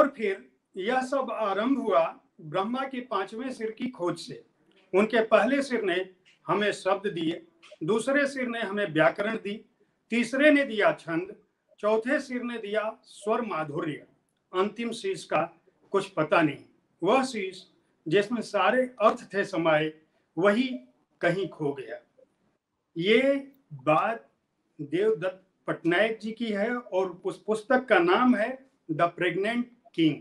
फिर यह सब आरंभ हुआ ब्रह्मा के 5वें सिर की खोज से। उनके पहले सिर ने हमें शब्द दिए, दूसरे सिर ने हमें व्याकरण दी, तीसरे ने दिया छंद, चौथे सिर ने दिया स्वर माधुर्य, अंतिम शीश का कुछ पता नहीं। वह शीश जिसमें सारे अर्थ थे समाये, वही कहीं खो गया। ये बात देवदत्त पटनायक जी की है और उस पुस्तक का नाम है द प्रेग्नेंट किंग।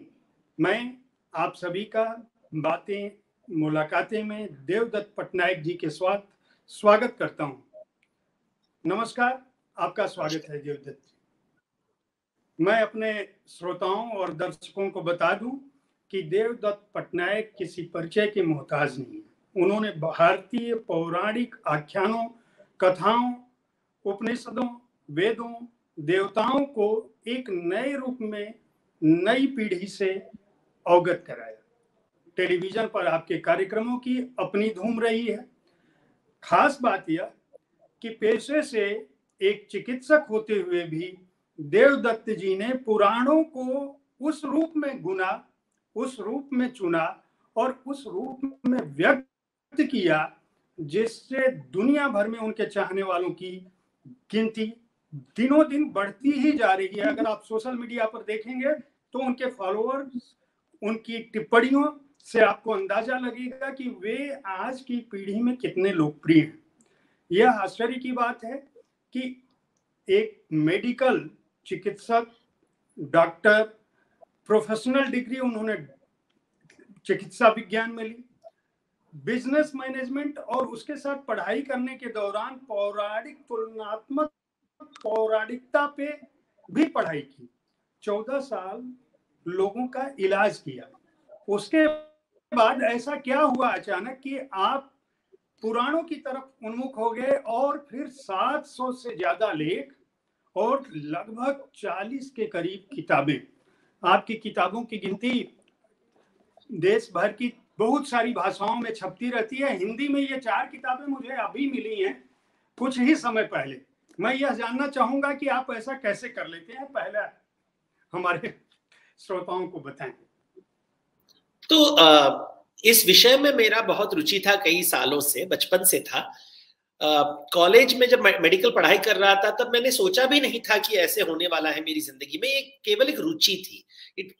मैं आप सभी का बातें मुलाकातें में देवदत्त पटनायक जी के स्वागत करता हूं। नमस्कार, आपका स्वागत है देवदत्त जी। मैं अपने श्रोताओं और दर्शकों को बता दूं कि देवदत्त पटनायक किसी परिचय के मोहताज नहीं है। उन्होंने भारतीय पौराणिक आख्यानों, कथाओं, उपनिषदों, वेदों, देवताओं को एक नए रूप में नई पीढ़ी से अवगत कराया। टेलीविजन पर आपके कार्यक्रमों की अपनी धूम रही है। खास बात यह कि पेशे से एक चिकित्सक होते हुए भी देवदत्त जी ने पुराणों को उस रूप में गुना, उस रूप में चुना और उस रूप में व्यक्त किया जिससे दुनिया भर में उनके चाहने वालों की गिनती दिनों दिन बढ़ती ही जा रही है। अगर आप सोशल मीडिया पर देखेंगे तो उनके फॉलोअर्स, उनकी टिप्पणियों से आपको अंदाजा लगेगा कि वे आज की पीढ़ी में कितने लोकप्रिय हैं। यह आश्चर्य की बात है कि एक मेडिकल चिकित्सक, डॉक्टर, प्रोफेशनल डिग्री उन्होंने चिकित्सा विज्ञान में ली, बिजनेस मैनेजमेंट और उसके साथ पढ़ाई करने के दौरान पौराणिक तुलनात्मक पौराणिकता पे भी पढ़ाई की। 14 साल लोगों का इलाज किया। उसके बाद ऐसा क्या हुआ अचानक कि आप पुराणों की तरफ उन्मुख हो गए और फिर 700 से ज्यादा लेख और लगभग 40 के करीब किताबें। आपकी किताबों की गिनती देश भर की बहुत सारी भाषाओं में छपती रहती है। हिंदी में ये 4 किताबें मुझे अभी मिली हैं कुछ ही समय पहले। मैं यह जानना चाहूंगा कि आप ऐसा कैसे कर लेते हैं, पहले हमारे श्रोताओं को बताएं। तो इस विषय में मेरा बहुत रुचि था, कई सालों से, बचपन से था। कॉलेज में जब मेडिकल पढ़ाई कर रहा था तब मैंने सोचा भी नहीं था कि ऐसे होने वाला है मेरी जिंदगी में। ये केवल एक रुचि थी,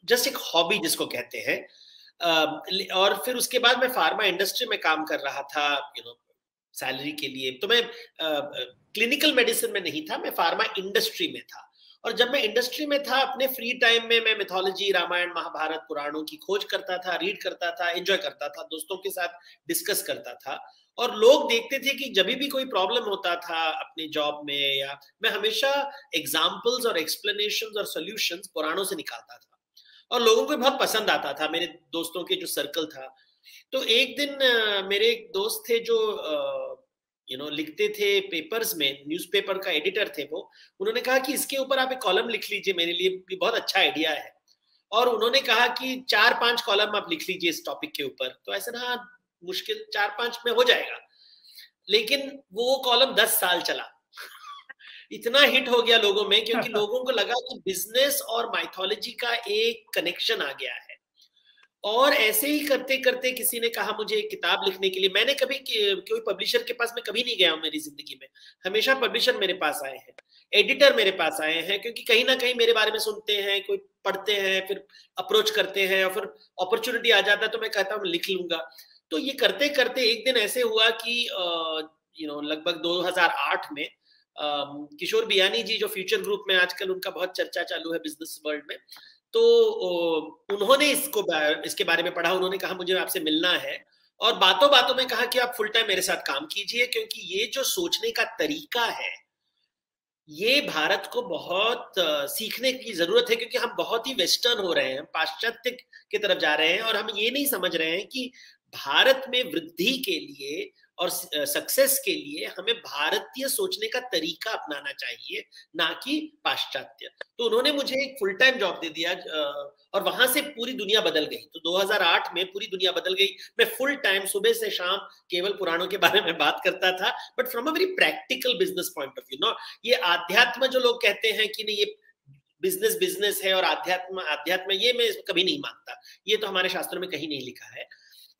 जस्ट एक हॉबी जिसको कहते हैं। और फिर उसके बाद मैं फार्मा इंडस्ट्री में काम कर रहा था, सैलरी के लिए। तो मैं क्लिनिकल मेडिसिन में नहीं था, मैं फार्मा इंडस्ट्री में था। और जब मैं इंडस्ट्री में था, अपने फ्री टाइम में मैं मिथोलॉजी, रामायण, महाभारत, पुराणों की खोज करता था, रीड करता था, एंजॉय करता था, दोस्तों के साथ डिस्कस करता था। और लोग देखते थे कि जब भी कोई प्रॉब्लम होता था अपने जॉब में, या मैं हमेशा एग्जाम्पल्स और एक्सप्लेनेशंस और सॉल्यूशंस पुराणों से निकालता था और लोगों को बहुत पसंद आता था, मेरे दोस्तों के जो सर्कल था। तो एक दिन मेरे एक दोस्त थे जो लिखते थे पेपर्स में, न्यूज़पेपर का एडिटर थे वो। उन्होंने कहा कि इसके ऊपर आप एक कॉलम लिख लीजिए, मेरे लिए भी बहुत अच्छा आइडिया है। और उन्होंने कहा कि 4-5 कॉलम आप लिख लीजिए इस टॉपिक के ऊपर। तो ऐसे ना, मुश्किल 4-5 में हो जाएगा। लेकिन वो कॉलम 10 साल चला। इतना हिट हो गया लोगों में, क्योंकि लोगों को लगा कि बिजनेस और माइथोलॉजी का एक कनेक्शन आ गया है। और ऐसे ही करते करते किसी ने कहा मुझे एक किताब लिखने के लिए। मैंने कभी कोई पब्लिशर के पास मैं कभी नहीं गया हूं मेरी जिंदगी में। हमेशा पब्लिशर मेरे पास आए हैं, एडिटर मेरे पास आए हैं, क्योंकि कहीं ना कहीं मेरे बारे में सुनते हैं, कोई पढ़ते हैं, फिर अप्रोच करते हैं, और फिर अपॉर्चुनिटी आ जाता है तो मैं कहता हूँ लिख लूंगा। तो ये करते करते एक दिन ऐसे हुआ कि लगभग 2008 में किशोर बियानी जी, जो फ्यूचर ग्रुप में आजकल उनका बहुत चर्चा चालू है बिजनेस वर्ल्ड में, तो उन्होंने इसके बारे में पढ़ा। उन्होंने कहा मुझे आपसे मिलना है, और बातों बातों में कहा कि आप फुल टाइम मेरे साथ काम कीजिए, क्योंकि ये जो सोचने का तरीका है ये भारत को बहुत सीखने की जरूरत है। क्योंकि हम बहुत ही वेस्टर्न हो रहे हैं, पाश्चात्य की तरफ जा रहे हैं, और हम ये नहीं समझ रहे हैं कि भारत में वृद्धि के लिए और सक्सेस के लिए हमें भारतीय सोचने का तरीका अपनाना चाहिए, ना कि पाश्चात्य। तो उन्होंने मुझे एक फुल टाइम जॉब दे दिया, और वहां से पूरी दुनिया बदल गई। तो 2008 में पूरी दुनिया बदल गई। मैं फुल टाइम सुबह से शाम केवल पुराणों के बारे में बात करता था, but from a very practical business point of view. No, ये आध्यात्म जो लोग कहते हैं कि नहीं, ये बिजनेस बिजनेस है और अध्यात्म अध्यात्म, ये मैं कभी नहीं मानता। ये तो हमारे शास्त्रों में कहीं नहीं लिखा है।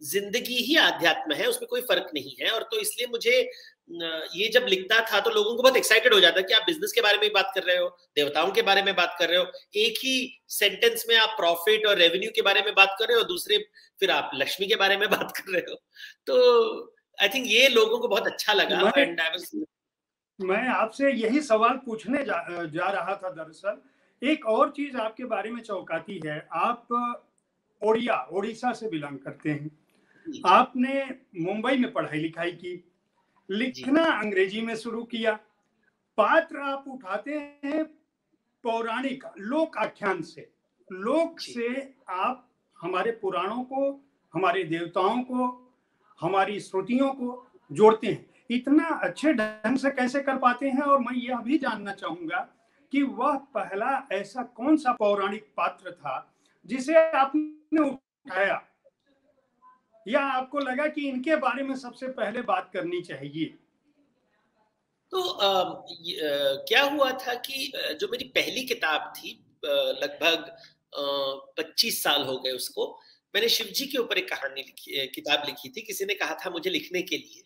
जिंदगी ही आध्यात्म है, उसमें कोई फर्क नहीं है। और तो इसलिए मुझे ये जब लिखता था तो लोगों को बहुत एक्साइटेड हो जाता कि आप बिजनेस के बारे में बात कर रहे हो, देवताओं के बारे में बात कर रहे हो, एक ही सेंटेंस में आप प्रॉफिट और रेवेन्यू के बारे में बात कर रहे हो, दूसरे फिर आप लक्ष्मी के बारे में बात कर रहे हो। तो आई थिंक ये लोगों को बहुत अच्छा लगा। एंड आई वाज, मैं आपसे यही सवाल पूछने जा रहा था। दरअसल एक और चीज आपके बारे में चौंकाती है। आप ओडिशा से बिलोंग करते हैं। आपने मुंबई में पढ़ाई लिखाई की, लिखना अंग्रेजी में शुरू किया, पात्र आप उठाते हैं पौराणिक लोक आख्यान से, लोक से आप हमारे पुराणों को, हमारे देवताओं को, हमारी श्रुतियों को जोड़ते हैं। इतना अच्छे ढंग से कैसे कर पाते हैं? और मैं यह भी जानना चाहूंगा कि वह पहला ऐसा कौन सा पौराणिक पात्र था जिसे आपने उठाया, या आपको लगा कि इनके बारे में सबसे पहले बात करनी चाहिए? तो क्या हुआ था कि जो मेरी पहली किताब थी, लगभग 25 साल हो गए उसको, मैंने शिव जी के ऊपर एक कहानी लिखी, किताब लिखी थी। किसी ने कहा था मुझे लिखने के लिए,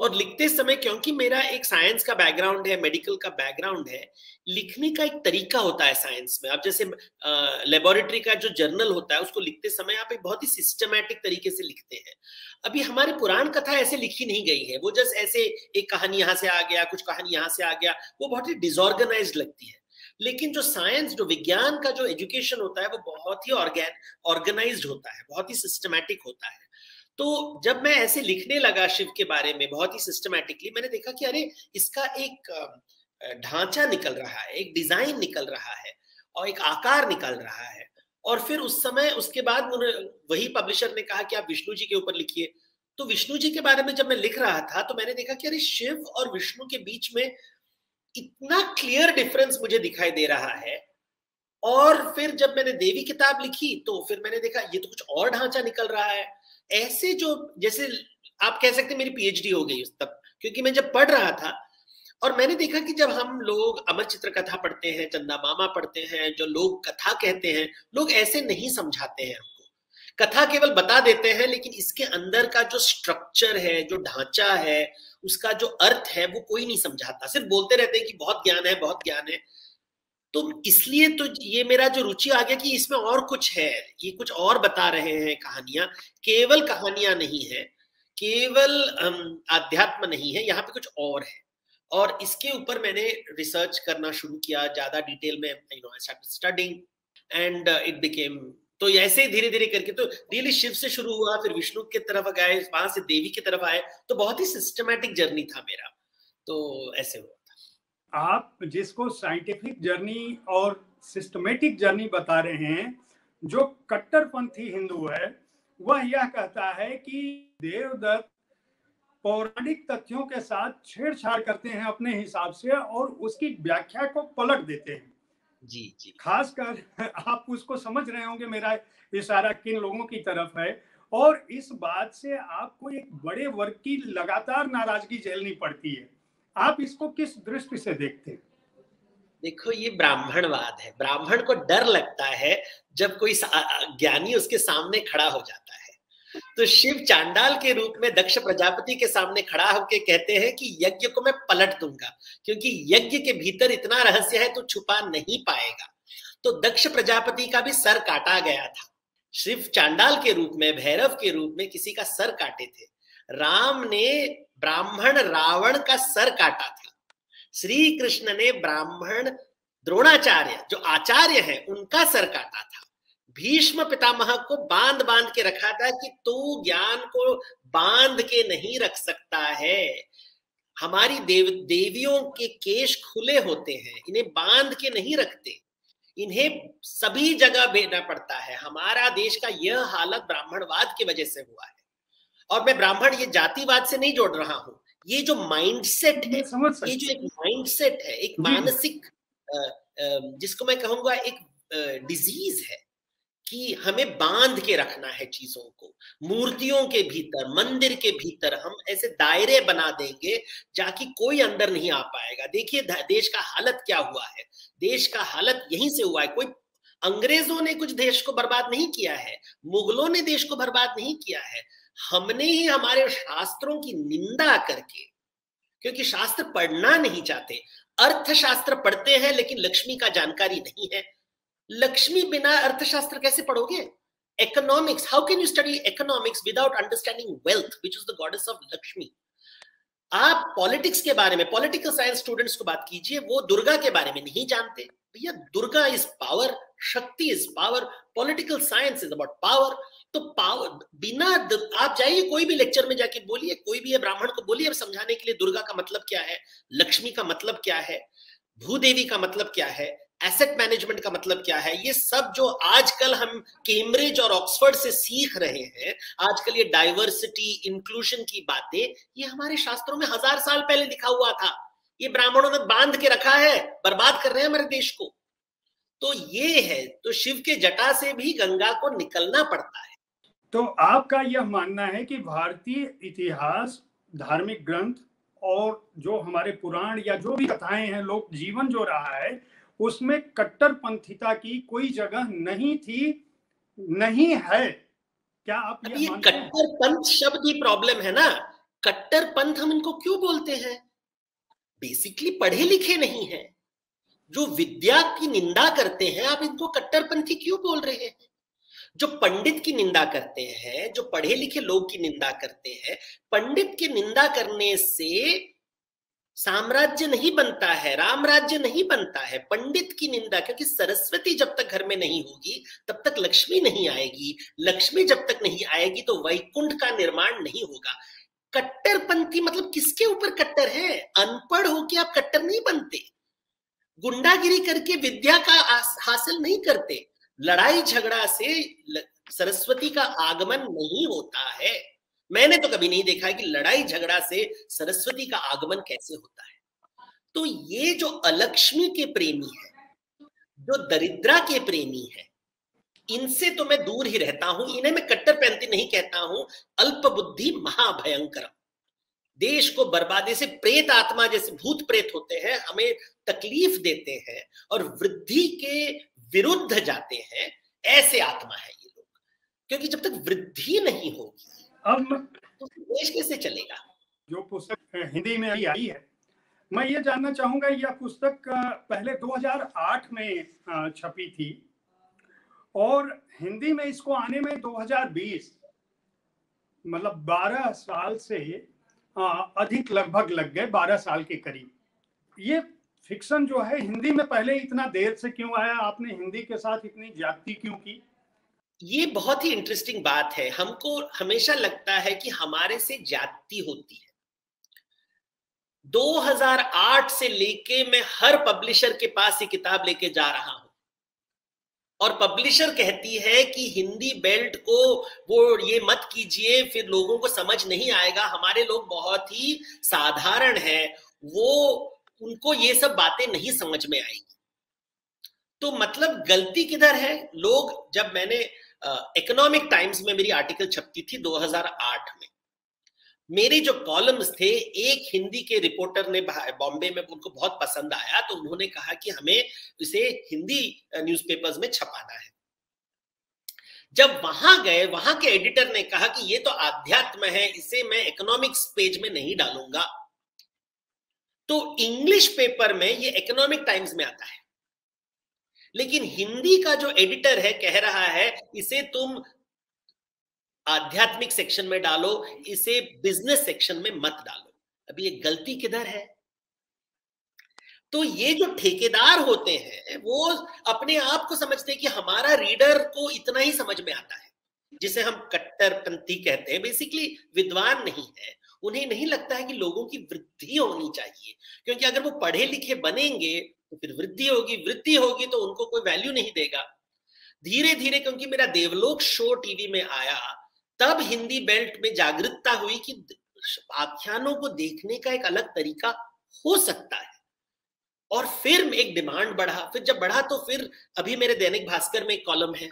और लिखते समय क्योंकि मेरा एक साइंस का बैकग्राउंड है, मेडिकल का बैकग्राउंड है, लिखने का एक तरीका होता है साइंस में। अब जैसे लेबोरेटरी का जो जर्नल होता है उसको लिखते समय आप एक बहुत ही सिस्टमैटिक तरीके से लिखते हैं। अभी हमारी पुराण कथा ऐसे लिखी नहीं गई है, वो जस्ट ऐसे एक कहानी यहाँ से आ गया, कुछ कहानी यहाँ से आ गया, वो बहुत ही डिसऑर्गेनाइज्ड लगती है। लेकिन जो साइंस, जो विज्ञान का जो एजुकेशन होता है वो बहुत ही ऑर्गेनाइज्ड होता है, बहुत ही सिस्टमैटिक होता है। तो जब मैं ऐसे लिखने लगा शिव के बारे में बहुत ही सिस्टमैटिकली, मैंने देखा कि अरे इसका एक ढांचा निकल रहा है, एक डिजाइन निकल रहा है और एक आकार निकल रहा है। और फिर उस समय उसके बाद वही पब्लिशर ने कहा कि आप विष्णु जी के ऊपर लिखिए। तो विष्णु जी के बारे में जब मैं लिख रहा था तो मैंने देखा कि अरे शिव और विष्णु के बीच में इतना क्लियर डिफरेंस मुझे दिखाई दे रहा है। और फिर जब मैंने देवी किताब लिखी तो फिर मैंने देखा ये तो कुछ और ढांचा निकल रहा है। ऐसे जो, जैसे आप कह सकते हैं मेरी पीएचडी हो गई तब, क्योंकि मैं जब पढ़ रहा था और मैंने देखा कि जब हम लोग अमर चित्र कथा पढ़ते हैं, चंदा मामा पढ़ते हैं, जो लोग कथा कहते हैं, लोग ऐसे नहीं समझाते हैं हमको। कथा केवल बता देते हैं, लेकिन इसके अंदर का जो स्ट्रक्चर है, जो ढांचा है, उसका जो अर्थ है, वो कोई नहीं समझाता। सिर्फ बोलते रहते हैं कि बहुत ज्ञान है, बहुत ज्ञान है। तो इसलिए तो ये मेरा जो रुचि आ गया कि इसमें और कुछ है, ये कुछ और बता रहे हैं कहानियां, केवल कहानियां नहीं है, केवल आध्यात्म नहीं है, यहाँ पे कुछ और है। और इसके ऊपर मैंने रिसर्च करना शुरू किया ज्यादा डिटेल में, I started studying and it became, तो ऐसे ही धीरे धीरे करके तो रियली शिव से शुरू हुआ, फिर विष्णु की तरफ गए, वहां से देवी की तरफ आए, तो बहुत ही सिस्टमैटिक जर्नी था मेरा। तो ऐसे हुआ। आप जिसको साइंटिफिक जर्नी और सिस्टमेटिक जर्नी बता रहे हैं, जो कट्टरपंथी हिंदू है वह यह कहता है कि देवदत्त पौराणिक तथ्यों के साथ छेड़छाड़ करते हैं अपने हिसाब से और उसकी व्याख्या को पलट देते हैं। जी जी, खासकर आप उसको समझ रहे होंगे मेरा इशारा किन लोगों की तरफ है, और इस बात से आपको एक बड़े वर्ग की लगातार नाराजगी झेलनी पड़ती है। आप इसको किस दृष्टि से देखते हैं? देखो, ये ब्राह्मणवाद है। ब्राह्मण को डर लगता है जब कोई ज्ञानी उसके सामने खड़ा हो जाता है। तो शिव चांडाल के रूप में दक्ष प्रजापति के सामने खड़ा होकर कहते हैं कि यज्ञ को मैं पलट दूंगा, क्योंकि यज्ञ के भीतर इतना रहस्य है तो छुपा नहीं पाएगा। तो दक्ष प्रजापति का भी सर काटा गया था। शिव चांडाल के रूप में, भैरव के रूप में किसी का सर काटे थे। राम ने ब्राह्मण रावण का सर काटा था। श्री कृष्ण ने ब्राह्मण द्रोणाचार्य, जो आचार्य है, उनका सर काटा था। भीष्म पितामह को बांध बांध के रखा था कि तू ज्ञान को बांध के नहीं रख सकता है। हमारी देवियों के केश खुले होते हैं, इन्हें बांध के नहीं रखते, इन्हें सभी जगह भेजना पड़ता है। हमारा देश का यह हालत ब्राह्मणवाद की वजह से हुआ है। और मैं ब्राह्मण ये जातिवाद से नहीं जोड़ रहा हूं, ये जो माइंडसेट है, ये जो एक माइंडसेट है, एक मानसिक, जिसको मैं कहूंगा एक डिजीज है कि हमें बांध के रखना है चीजों को, मूर्तियों के भीतर, मंदिर के भीतर हम ऐसे दायरे बना देंगे जाकि कोई अंदर नहीं आ पाएगा। देखिए देश का हालत क्या हुआ है, देश का हालत यहीं से हुआ है। कोई अंग्रेजों ने कुछ देश को बर्बाद नहीं किया है, मुगलों ने देश को बर्बाद नहीं किया है, हमने ही हमारे शास्त्रों की निंदा करके, क्योंकि शास्त्र पढ़ना नहीं चाहते, अर्थशास्त्र पढ़ते हैं लेकिन लक्ष्मी का जानकारी नहीं है। लक्ष्मी बिना अर्थशास्त्र कैसे पढ़ोगे? Economics, how can you study economics without understanding wealth which is the goddess of Lakshmi? आप पॉलिटिक्स के बारे में, पॉलिटिकल साइंस स्टूडेंट्स को बात कीजिए, वो दुर्गा के बारे में नहीं जानते। भैया दुर्गा इज पावर, शक्ति is power, political science is about power. तो पावर बिना आप जाइए कोई भी लेक्चर में जाके बोलिए, कोई भी ब्राह्मण को बोलिए समझाने के लिए दुर्गा का मतलब क्या है, लक्ष्मी का मतलब क्या है, भूदेवी का मतलब क्या है, एसेट मैनेजमेंट का मतलब क्या है। ये सब जो आजकल हम कैम्ब्रिज और ऑक्सफोर्ड से सीख रहे हैं, आजकल ये डाइवर्सिटी, इंक्लूजन की बातें, ये हमारे शास्त्रों में 1000 साल पहले लिखा हुआ था। ये ब्राह्मणों ने बांध के रखा है, बर्बाद कर रहे हैं हमारे देश को। तो ये है, तो शिव के जटा से भी गंगा को निकलना पड़ता है। तो आपका यह मानना है कि भारतीय इतिहास, धार्मिक ग्रंथ और जो हमारे पुराण या जो भी कथाएं हैं, लोक जीवन जो रहा है, उसमें कट्टरपंथिता की कोई जगह नहीं थी, नहीं है? क्या आप ये कट्टरपंथ शब्द ही प्रॉब्लम है ना। कट्टरपंथ हम इनको क्यों बोलते हैं? बेसिकली पढ़े लिखे नहीं है, जो विद्या की निंदा करते हैं, आप इनको कट्टरपंथी क्यों बोल रहे हैं? जो पंडित की निंदा करते हैं, जो पढ़े लिखे लोग की निंदा करते हैं, पंडित की निंदा करने से साम्राज्य नहीं बनता है, राम राज्य नहीं बनता है। पंडित की निंदा, क्योंकि सरस्वती जब तक घर में नहीं होगी तब तक लक्ष्मी नहीं आएगी, लक्ष्मी जब तक नहीं आएगी तो वैकुंठ का निर्माण नहीं होगा। कट्टरपंथी मतलब किसके ऊपर कट्टर है? अनपढ़ होके आप कट्टर नहीं बनते, गुंडागिरी करके विद्या का हासिल नहीं करते, लड़ाई झगड़ा से सरस्वती का आगमन नहीं होता है। मैंने तो कभी नहीं देखा है कि लड़ाई झगड़ा से सरस्वती का आगमन कैसे होता है। तो ये जो अलक्ष्मी के प्रेमी है, जो दरिद्रा के प्रेमी है, इनसे तो मैं दूर ही रहता हूं। इन्हें मैं कट्टरपंथी नहीं कहता हूं, अल्प बुद्धि महाभयंकर, देश को बर्बादी से, प्रेत आत्मा जैसे भूत प्रेत होते हैं, हमें तकलीफ देते हैं और वृद्धि के विरुद्ध जाते हैं, ऐसे आत्मा है ये लोग। क्योंकि जब तक वृद्धि नहीं होगी अब तो देश कैसे चलेगा? जो पुस्तक हिंदी में आई है, मैं ये जानना चाहूंगा, यह पुस्तक पहले 2008 में छपी थी और हिंदी में इसको आने में 2020, मतलब 12 साल से अधिक लगभग लग गए, 12 साल के करीब। ये फिक्शन जो है हिंदी में पहले इतना देर से क्यों आया? आपने हिंदी के साथ इतनी ज्यादती क्यों की? ये बहुत ही इंटरेस्टिंग बात है। हमको हमेशा लगता है कि हमारे से ज्यादती होती है। 2008 से लेके मैं हर पब्लिशर के पास ये किताब लेके जा रहा हूं और पब्लिशर कहती है कि हिंदी बेल्ट को वो ये मत कीजिए, फिर लोगों को समझ नहीं आएगा, हमारे लोग बहुत ही साधारण हैं, वो उनको ये सब बातें नहीं समझ में आएगी। तो मतलब गलती किधर है? लोग, जब मैंने इकोनॉमिक टाइम्स में मेरी आर्टिकल छपती थी 2008 में, मेरे जो कॉलम्स थे, एक हिंदी के रिपोर्टर ने बॉम्बे में, उनको बहुत पसंद आया, तो उन्होंने कहा कि हमें इसे हिंदी न्यूज़पेपर्स में छपाना है। जब वहां गए, वहां के एडिटर ने कहा कि ये तो आध्यात्म है, इसे मैं इकोनॉमिक्स पेज में नहीं डालूंगा। तो इंग्लिश पेपर में ये इकोनॉमिक टाइम्स में आता है, लेकिन हिंदी का जो एडिटर है कह रहा है इसे तुम आध्यात्मिक सेक्शन में डालो, इसे बिजनेस सेक्शन में मत डालो। अभी ये गलती किधर है? तो ये जो ठेकेदार होते हैं वो अपने आप को समझते हैं कि हमारा रीडर को इतना ही समझ में आता है, जिसे हम कट्टरपंथी कहते हैं। बेसिकली विद्वान नहीं है, उन्हें नहीं लगता है कि लोगों की वृद्धि होनी चाहिए, क्योंकि अगर वो पढ़े लिखे बनेंगे तो फिर वृद्धि होगी, वृद्धि होगी तो उनको कोई वैल्यू नहीं देगा। धीरे धीरे, क्योंकि मेरा देवलोक शो टीवी में आया, तब हिंदी बेल्ट में जागरूकता हुई कि आख्यानों को देखने का एक अलग तरीका हो सकता है, और फिर एक डिमांड बढ़ा। फिर जब बढ़ा तो फिर अभी मेरे दैनिक भास्कर में एक कॉलम है,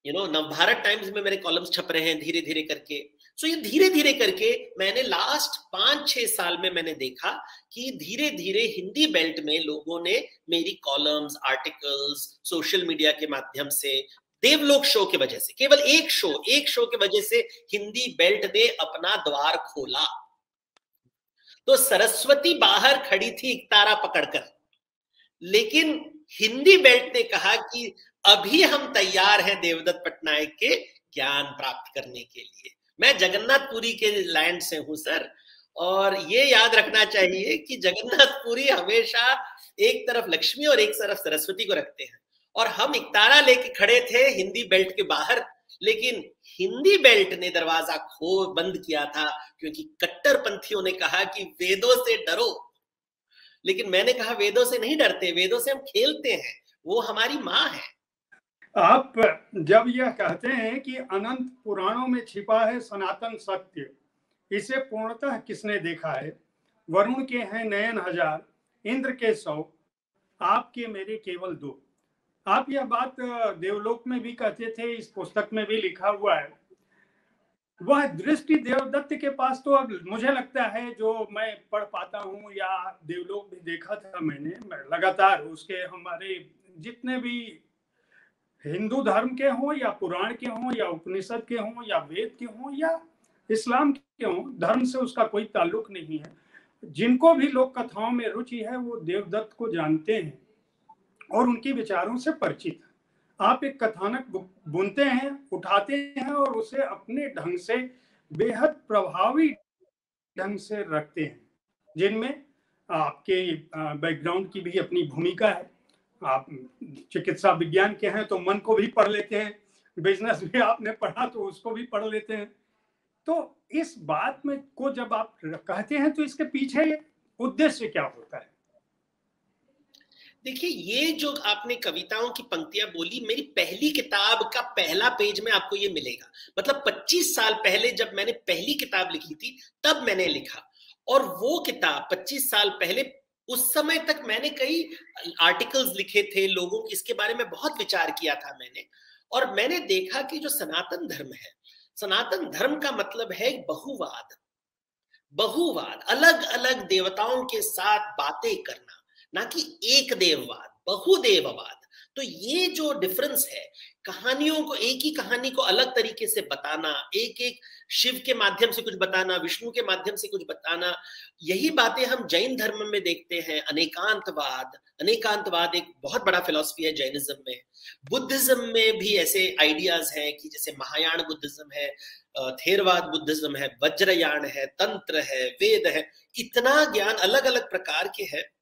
नवभारत टाइम्स में मेरे कॉलम्स छप रहे हैं धीरे धीरे करके। सो ये धीरे धीरे करके मैंने लास्ट 5-6 साल में मैंने देखा कि धीरे धीरे हिंदी बेल्ट में लोगों ने मेरी कॉलम्स, आर्टिकल्स, सोशल मीडिया के माध्यम से, देवलोक शो के वजह से, केवल एक शो के वजह से हिंदी बेल्ट ने अपना द्वार खोला। तो सरस्वती बाहर खड़ी थी इकतारा पकड़कर, लेकिन हिंदी बेल्ट ने कहा कि अभी हम तैयार हैं देवदत्त पटनायक के ज्ञान प्राप्त करने के लिए। मैं जगन्नाथपुरी के लैंड से हूं सर, और ये याद रखना चाहिए कि जगन्नाथपुरी हमेशा एक तरफ लक्ष्मी और एक तरफ सरस्वती को रखते हैं, और हम इकतारा लेके खड़े थे हिंदी बेल्ट के बाहर, लेकिन हिंदी बेल्ट ने दरवाजा बंद किया था, क्योंकि कट्टरपंथियों ने कहा कि वेदों से डरो। लेकिन मैंने कहा वेदों से नहीं डरते, वेदों से हम खेलते हैं, वो हमारी माँ है। आप जब यह कहते हैं कि अनंत पुराणों में छिपा है सनातन सत्य, इसे पूर्णतः किसने देखा है? वरुण के हैं नयन 1000, इंद्र के 100, आपके मेरे केवल 2। आप यह बात देवलोक में भी कहते थे, इस पुस्तक में भी लिखा हुआ है। वह दृष्टि देवदत्त के पास तो अब मुझे लगता है, जो मैं पढ़ पाता हूँ या देवलोक भी देखा था मैंने लगातार, उसके हमारे जितने भी हिंदू धर्म के हों या पुराण के हों या उपनिषद के हों या वेद के हों या इस्लाम के हों, धर्म से उसका कोई ताल्लुक नहीं है। जिनको भी लोक कथाओं में रुचि है वो देवदत्त को जानते हैं और उनके विचारों से परिचित हैं। आप एक कथानक बुनते हैं, उठाते हैं और उसे अपने ढंग से बेहद प्रभावी ढंग से रखते हैं, जिनमें आपके बैकग्राउंड की भी अपनी भूमिका है। आप चिकित्सा विज्ञान के हैं तो मन को भी पढ़ लेते हैं, बिजनेस भी आपने पढ़ा तो उसको भी पढ़ लेते हैं। तो इस बात में को जब आप कहते हैं तो इसके पीछे उद्देश्य क्या होता है? देखिए, ये जो आपने कविताओं की पंक्तियां बोली, मेरी पहली किताब का पहला पेज में आपको ये मिलेगा। मतलब 25 साल पहले जब मैंने पहली किताब लिखी थी तब मैंने लिखा, और वो किताब 25 साल पहले, उस समय तक मैंने कई आर्टिकल्स लिखे थे, लोगों की इसके बारे में बहुत विचार किया था मैंने, और मैंने देखा कि जो सनातन धर्म है, सनातन धर्म का मतलब है बहुवाद, अलग अलग देवताओं के साथ बातें करना, ना कि एक देववाद, बहुदेववाद। तो ये जो डिफरेंस है, कहानियों को, एक ही कहानी को अलग तरीके से बताना, एक शिव के माध्यम से कुछ बताना, विष्णु के माध्यम से कुछ बताना, यही बातें हम जैन धर्म में देखते हैं। अनेकांतवाद एक बहुत बड़ा फिलॉसफी है जैनिज्म में। बुद्धिज्म में भी ऐसे आइडियाज हैं कि जैसे महायान बुद्धिज्म है, थेरवाद बुद्धिज्म है, वज्रयान है, तंत्र है, वेद है, इतना ज्ञान अलग अलग प्रकार के है।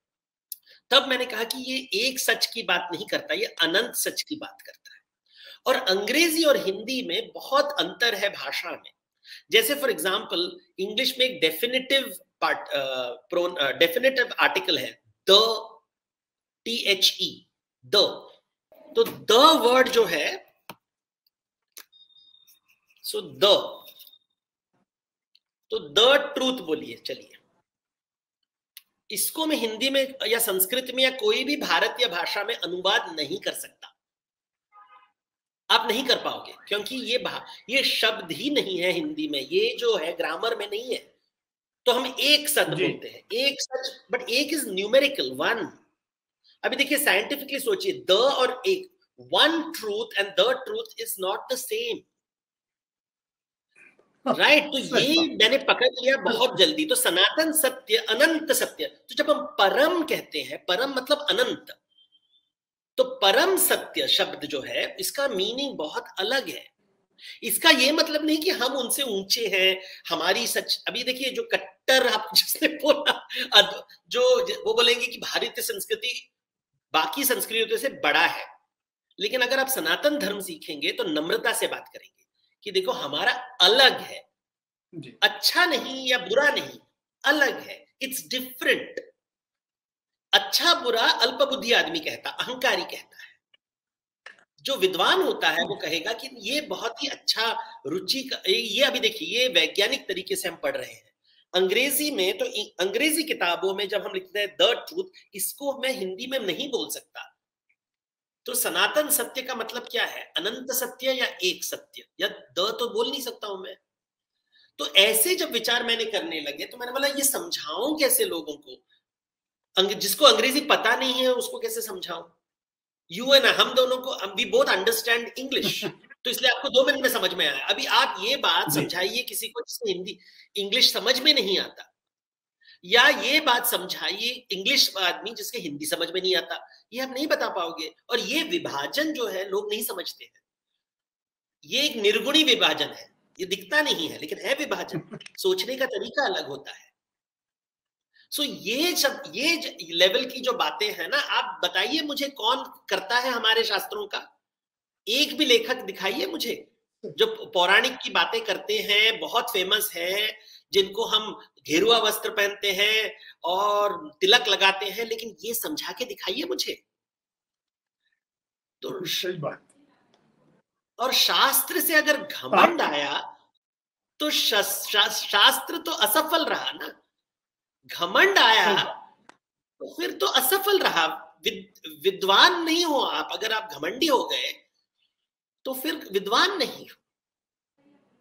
तब मैंने कहा कि ये एक सच की बात नहीं करता, ये अनंत सच की बात करता है। और अंग्रेजी और हिंदी में बहुत अंतर है भाषा में। जैसे फॉर एग्जांपल इंग्लिश में एक डेफिनेटिव आर्टिकल है द, THE, द। तो द वर्ड जो है, सो द, तो द ट्रूथ बोलिए, चलिए इसको मैं हिंदी में या संस्कृत में या कोई भी भारतीय भाषा में अनुवाद नहीं कर सकता। आप नहीं कर पाओगे, क्योंकि ये शब्द ही नहीं है हिंदी में, ये जो है ग्रामर में नहीं है। तो हम एक सच बोलते हैं, एक सच, बट एक इज न्यूमेरिकल, 1। अभी देखिए साइंटिफिकली सोचिए, द और एक, one truth and the truth is not the same, right. तो ये मैंने पकड़ लिया बहुत जल्दी। तो सनातन सत्य, अनंत सत्य, तो जब हम परम कहते हैं, परम मतलब अनंत, तो परम सत्य शब्द जो है, इसका मीनिंग बहुत अलग है। इसका ये मतलब नहीं कि हम उनसे ऊंचे हैं, हमारी सच। अभी देखिए जो कट्टर आप जिसने बोला, जो वो बोलेंगे कि भारतीय संस्कृति बाकी संस्कृतियों से बड़ा है, लेकिन अगर आप सनातन धर्म सीखेंगे तो नम्रता से बात करेंगे कि देखो हमारा अलग है, अच्छा नहीं या बुरा नहीं, अलग है, इट्स डिफरेंट। अच्छा बुरा अल्पबुद्धि आदमी कहता, अहंकारी कहता है। जो विद्वान होता है वो कहेगा कि ये बहुत ही अच्छा रुचि का, ये अभी देखिए ये वैज्ञानिक तरीके से हम पढ़ रहे हैं अंग्रेजी में। तो अंग्रेजी किताबों में जब हम लिखते हैं द ट्रूथ, इसको मैं हिंदी में नहीं बोल सकता। तो सनातन सत्य का मतलब क्या है? अनंत सत्य या एक सत्य, या द तो बोल नहीं सकता हूं मैं। तो ऐसे जब विचार मैंने करने लगे तो मैंने बोला ये समझाऊं कैसे लोगों को, जिसको अंग्रेजी पता नहीं है उसको कैसे समझाऊं? यू एंड हम दोनों को, वी बोथ अंडरस्टैंड इंग्लिश, तो इसलिए आपको 2 मिनट में समझ में आया। अभी आप ये बात समझाइए किसी को जिसको हिंदी इंग्लिश समझ में नहीं आता, या ये बात समझाइए इंग्लिश आदमी जिसके हिंदी समझ में नहीं आता, ये आप नहीं बता पाओगे। और ये विभाजन जो है लोग नहीं समझते हैं, ये एक निर्गुणी विभाजन है, ये दिखता नहीं है लेकिन है विभाजन। सोचने का तरीका अलग होता है। सो ये सब, ये लेवल की जो बातें हैं ना, आप बताइए मुझे कौन करता है हमारे शास्त्रों का? एक भी लेखक दिखाइए मुझे जो पौराणिक की बातें करते हैं, बहुत फेमस हैं, जिनको हम घेरुआ वस्त्र पहनते हैं और तिलक लगाते हैं, लेकिन ये समझा के दिखाइए मुझे। तो सही बात। और शास्त्र से अगर घमंड आया तो शास्त्र तो असफल रहा ना, घमंड आया तो फिर तो असफल रहा। विद्वान नहीं हो आप, अगर आप घमंडी हो गए तो फिर विद्वान नहीं हो।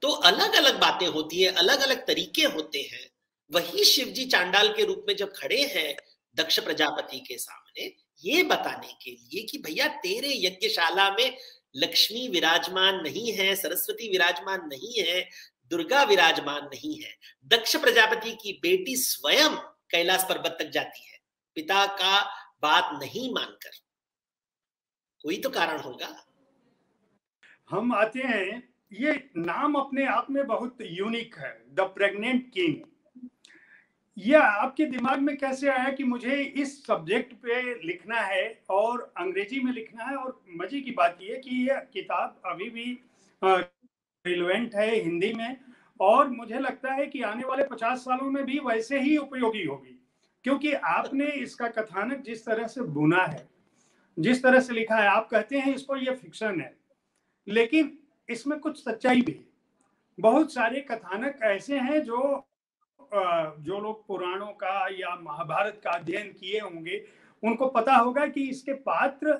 तो अलग अलग बातें होती है, अलग अलग तरीके होते हैं। वही शिवजी चांडाल के रूप में जब खड़े हैं दक्ष प्रजापति के सामने, ये बताने के लिए कि भैया तेरे यज्ञशाला में लक्ष्मी विराजमान नहीं है, सरस्वती विराजमान नहीं है, दुर्गा विराजमान नहीं है। दक्ष प्रजापति की बेटी स्वयं कैलाश पर्वत तक जाती है पिता का बात नहीं मानकर। कोई तो कारण होगा। हम आते हैं, ये नाम अपने आप में बहुत यूनिक है, द प्रेग्नेंट किंग। यह आपके दिमाग में कैसे आया कि मुझे इस सब्जेक्ट पे लिखना है और अंग्रेजी में लिखना है? और मजे की बात यह कि यह किताब अभी भी रिलेवेंट है हिंदी में, और मुझे लगता है कि आने वाले 50 सालों में भी वैसे ही उपयोगी होगी, क्योंकि आपने इसका कथानक जिस तरह से बुना है, जिस तरह से लिखा है। आप कहते हैं इसको ये फिक्शन है, लेकिन इसमें कुछ सच्चाई भी है। बहुत सारे कथानक ऐसे हैं जो लोग पुराणों का या महाभारत का अध्ययन किए होंगे उनको पता होगा कि इसके पात्र,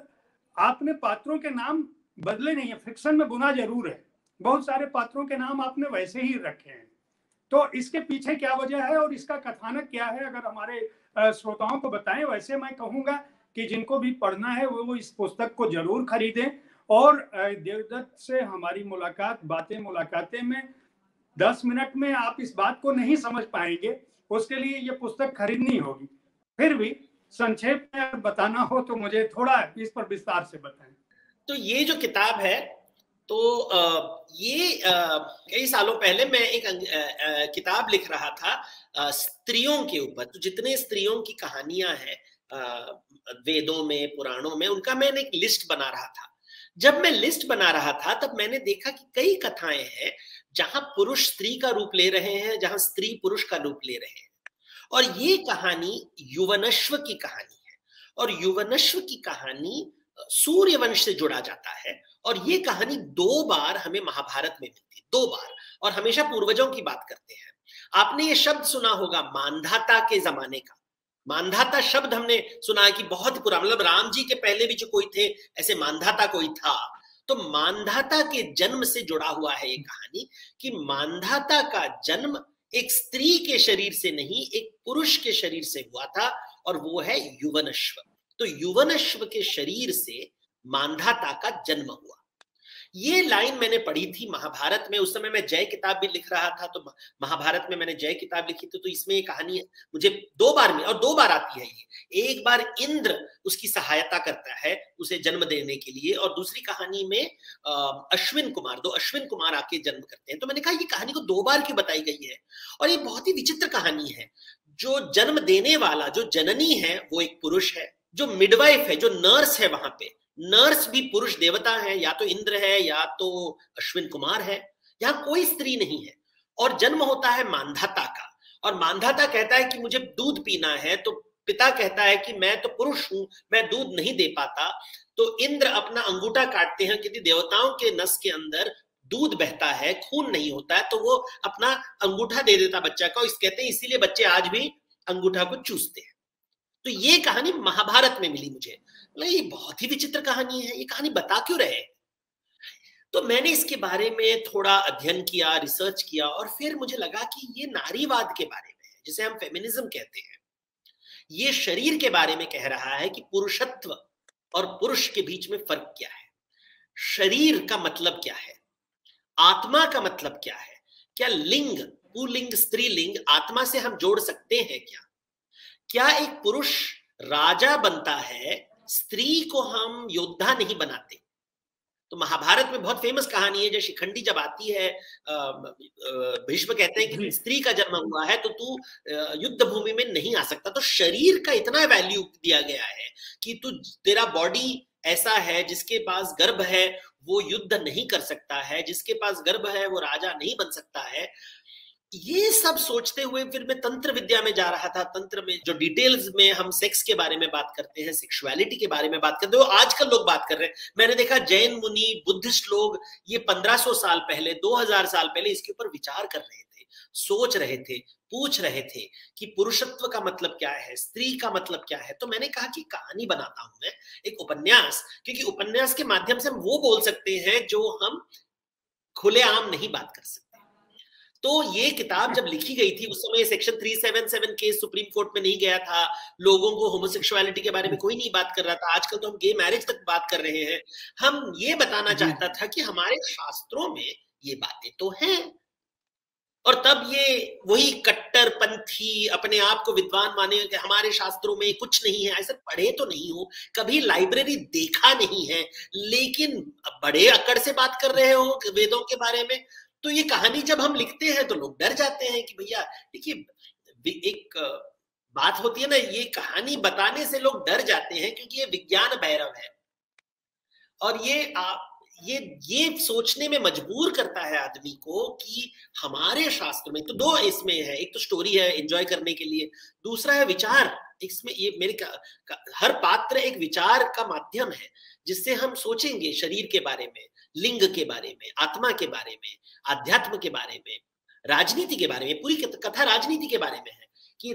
आपने पात्रों के नाम बदले नहीं है, फिक्शन में बुना जरूर है, बहुत सारे पात्रों के नाम आपने वैसे ही रखे हैं। तो इसके पीछे क्या वजह है और इसका कथानक क्या है, अगर हमारे श्रोताओं को बताएं। वैसे मैं कहूंगा कि जिनको भी पढ़ना है वो इस पुस्तक को जरूर खरीदें, और देवदत्त से हमारी मुलाकातें में 10 मिनट में आप इस बात को नहीं समझ पाएंगे, उसके लिए ये पुस्तक खरीदनी होगी। फिर भी संक्षेप में बताना हो तो मुझे थोड़ा इस पर विस्तार से बताएं। तो ये जो किताब है, तो ये कई सालों पहले मैं एक किताब लिख रहा था स्त्रियों के ऊपर। तो जितने स्त्रियों की कहानियां हैं वेदों में, पुराणों में, उनका मैंने एक लिस्ट बना रहा था। जब मैं लिस्ट बना रहा था तब मैंने देखा कि कई कथाएं हैं जहां पुरुष स्त्री का रूप ले रहे हैं, जहां स्त्री पुरुष का रूप ले रहे हैं। और ये कहानी युवनश्व की कहानी है, और युवनश्व की कहानी सूर्यवंश से जुड़ा जाता है। और ये कहानी 2 बार हमें महाभारत में मिलती है, 2 बार, और हमेशा पूर्वजों की बात करते हैं। आपने ये शब्द सुना होगा मानधाता के जमाने का। मानधाता शब्द हमने सुना है कि बहुत पुराना, मतलब राम जी के पहले भी जो कोई थे ऐसे मानधाता कोई था। तो मानधाता के जन्म से जुड़ा हुआ है ये कहानी, कि मानधाता का जन्म एक स्त्री के शरीर से नहीं, एक पुरुष के शरीर से हुआ था, और वो है युवनश्व। तो युवनश्व के शरीर से मानधाता का जन्म हुआ। ये लाइन मैंने पढ़ी थी महाभारत में। उस समय मैं जय किताब भी लिख रहा था, तो महाभारत में मैंने जय किताब लिखी थी। तो इसमें ये कहानी मुझे 2 बार में, और 2 बार आती है ये। एक बार इंद्र उसकी सहायता करता है उसे जन्म देने के लिए, और दूसरी कहानी में अश्विन कुमार, 2 अश्विन कुमार आके जन्म करते हैं। तो मैंने कहा ये कहानी को 2 बार क्यों बताई गई है? और ये बहुत ही विचित्र कहानी है। जो जन्म देने वाला, जो जननी है, वो एक पुरुष है। जो मिडवाइफ है, जो नर्स है, वहां पे नर्स भी पुरुष देवता है, या तो इंद्र है या तो अश्विन कुमार है, यहां कोई स्त्री नहीं है। और जन्म होता है मानधाता का, और मानधाता कहता है कि मुझे दूध पीना है। तो पिता कहता है कि मैं तो पुरुष हूं, मैं दूध नहीं दे पाता। तो इंद्र अपना अंगूठा काटते हैं, क्योंकि देवताओं के नस के अंदर दूध बहता है, खून नहीं होता है, तो वो अपना अंगूठा दे देता बच्चा को। इस कहते हैं इसीलिए बच्चे आज भी अंगूठा को चूसते हैं। तो ये कहानी महाभारत में मिली मुझे, ये बहुत ही विचित्र कहानी है, ये कहानी बता क्यों रहे। तो मैंने इसके बारे में थोड़ा अध्ययन किया, रिसर्च किया, और फिर मुझे लगा कि ये नारीवाद के बारे में है, जिसे हम फेमिनिज्म कहते हैं। ये शरीर के बारे में कह रहा है कि पुरुषत्व और पुरुष के बीच में फर्क क्या है, शरीर का मतलब क्या है, आत्मा का मतलब क्या है, क्या लिंग, पुल्लिंग स्त्रीलिंग आत्मा से हम जोड़ सकते हैं क्या एक पुरुष राजा बनता है, स्त्री को हम योद्धा नहीं बनाते। तो महाभारत में बहुत फेमस कहानी है, जो शिखंडी जब आती है, भीष्म कहते हैं कि स्त्री का जन्म हुआ है तो तू युद्ध भूमि में नहीं आ सकता। तो शरीर का इतना वैल्यू दिया गया है कि तेरा बॉडी ऐसा है, जिसके पास गर्भ है वो युद्ध नहीं कर सकता है, जिसके पास गर्भ है वो राजा नहीं बन सकता है। ये सब सोचते हुए फिर मैं तंत्र विद्या में जा रहा था। तंत्र में जो डिटेल्स में हम सेक्स के बारे में बात करते हैं, सेक्सुअलिटी के बारे में बात करते हैं, वो आजकल लोग बात कर रहे हैं। मैंने देखा जैन मुनि, बुद्धिस्ट लोग ये 1500 साल पहले, 2000 साल पहले इसके ऊपर विचार कर रहे थे, सोच रहे थे, पूछ रहे थे कि पुरुषत्व का मतलब क्या है, स्त्री का मतलब क्या है। तो मैंने कहा कि कहानी बनाता हूं मैं, एक उपन्यास, क्योंकि उपन्यास के माध्यम से हम वो बोल सकते हैं जो हम खुलेआम नहीं बात कर सकते। तो ये किताब जब लिखी गई थी उस समय सेक्शन 377 केस सुप्रीम कोर्ट में नहीं गया था, लोगों को होमोसेक्सुअलिटी के बारे में कोई नहीं बात कर रहा था। आजकल तो हम गे मैरिज तक बात कर रहे हैं। हम ये बताना चाहता था कि हमारे शास्त्रों में ये बातें तो हैं। और तब ये वही कट्टरपंथी अपने आप को विद्वान माने कि हमारे शास्त्रों में कुछ नहीं है, ऐसे पढ़े तो नहीं हो, कभी लाइब्रेरी देखा नहीं है, लेकिन बड़े अकड़ से बात कर रहे हो वेदों के बारे में। तो ये कहानी जब हम लिखते हैं तो लोग डर जाते हैं कि भैया देखिए, एक बात होती है ना, ये कहानी बताने से लोग डर जाते हैं क्योंकि ये विज्ञान भैरव है, और ये सोचने में मजबूर करता है आदमी को कि हमारे शास्त्र में तो दो इसमें है, एक तो स्टोरी है एंजॉय करने के लिए, दूसरा है विचार। इसमें ये मेरे हर पात्र एक विचार का माध्यम है, जिससे हम सोचेंगे शरीर के बारे में, लिंग के बारे में, आत्मा के बारे में, आध्यात्म के बारे में, राजनीति के बारे में। पूरी कथा राजनीति के बारे में है कि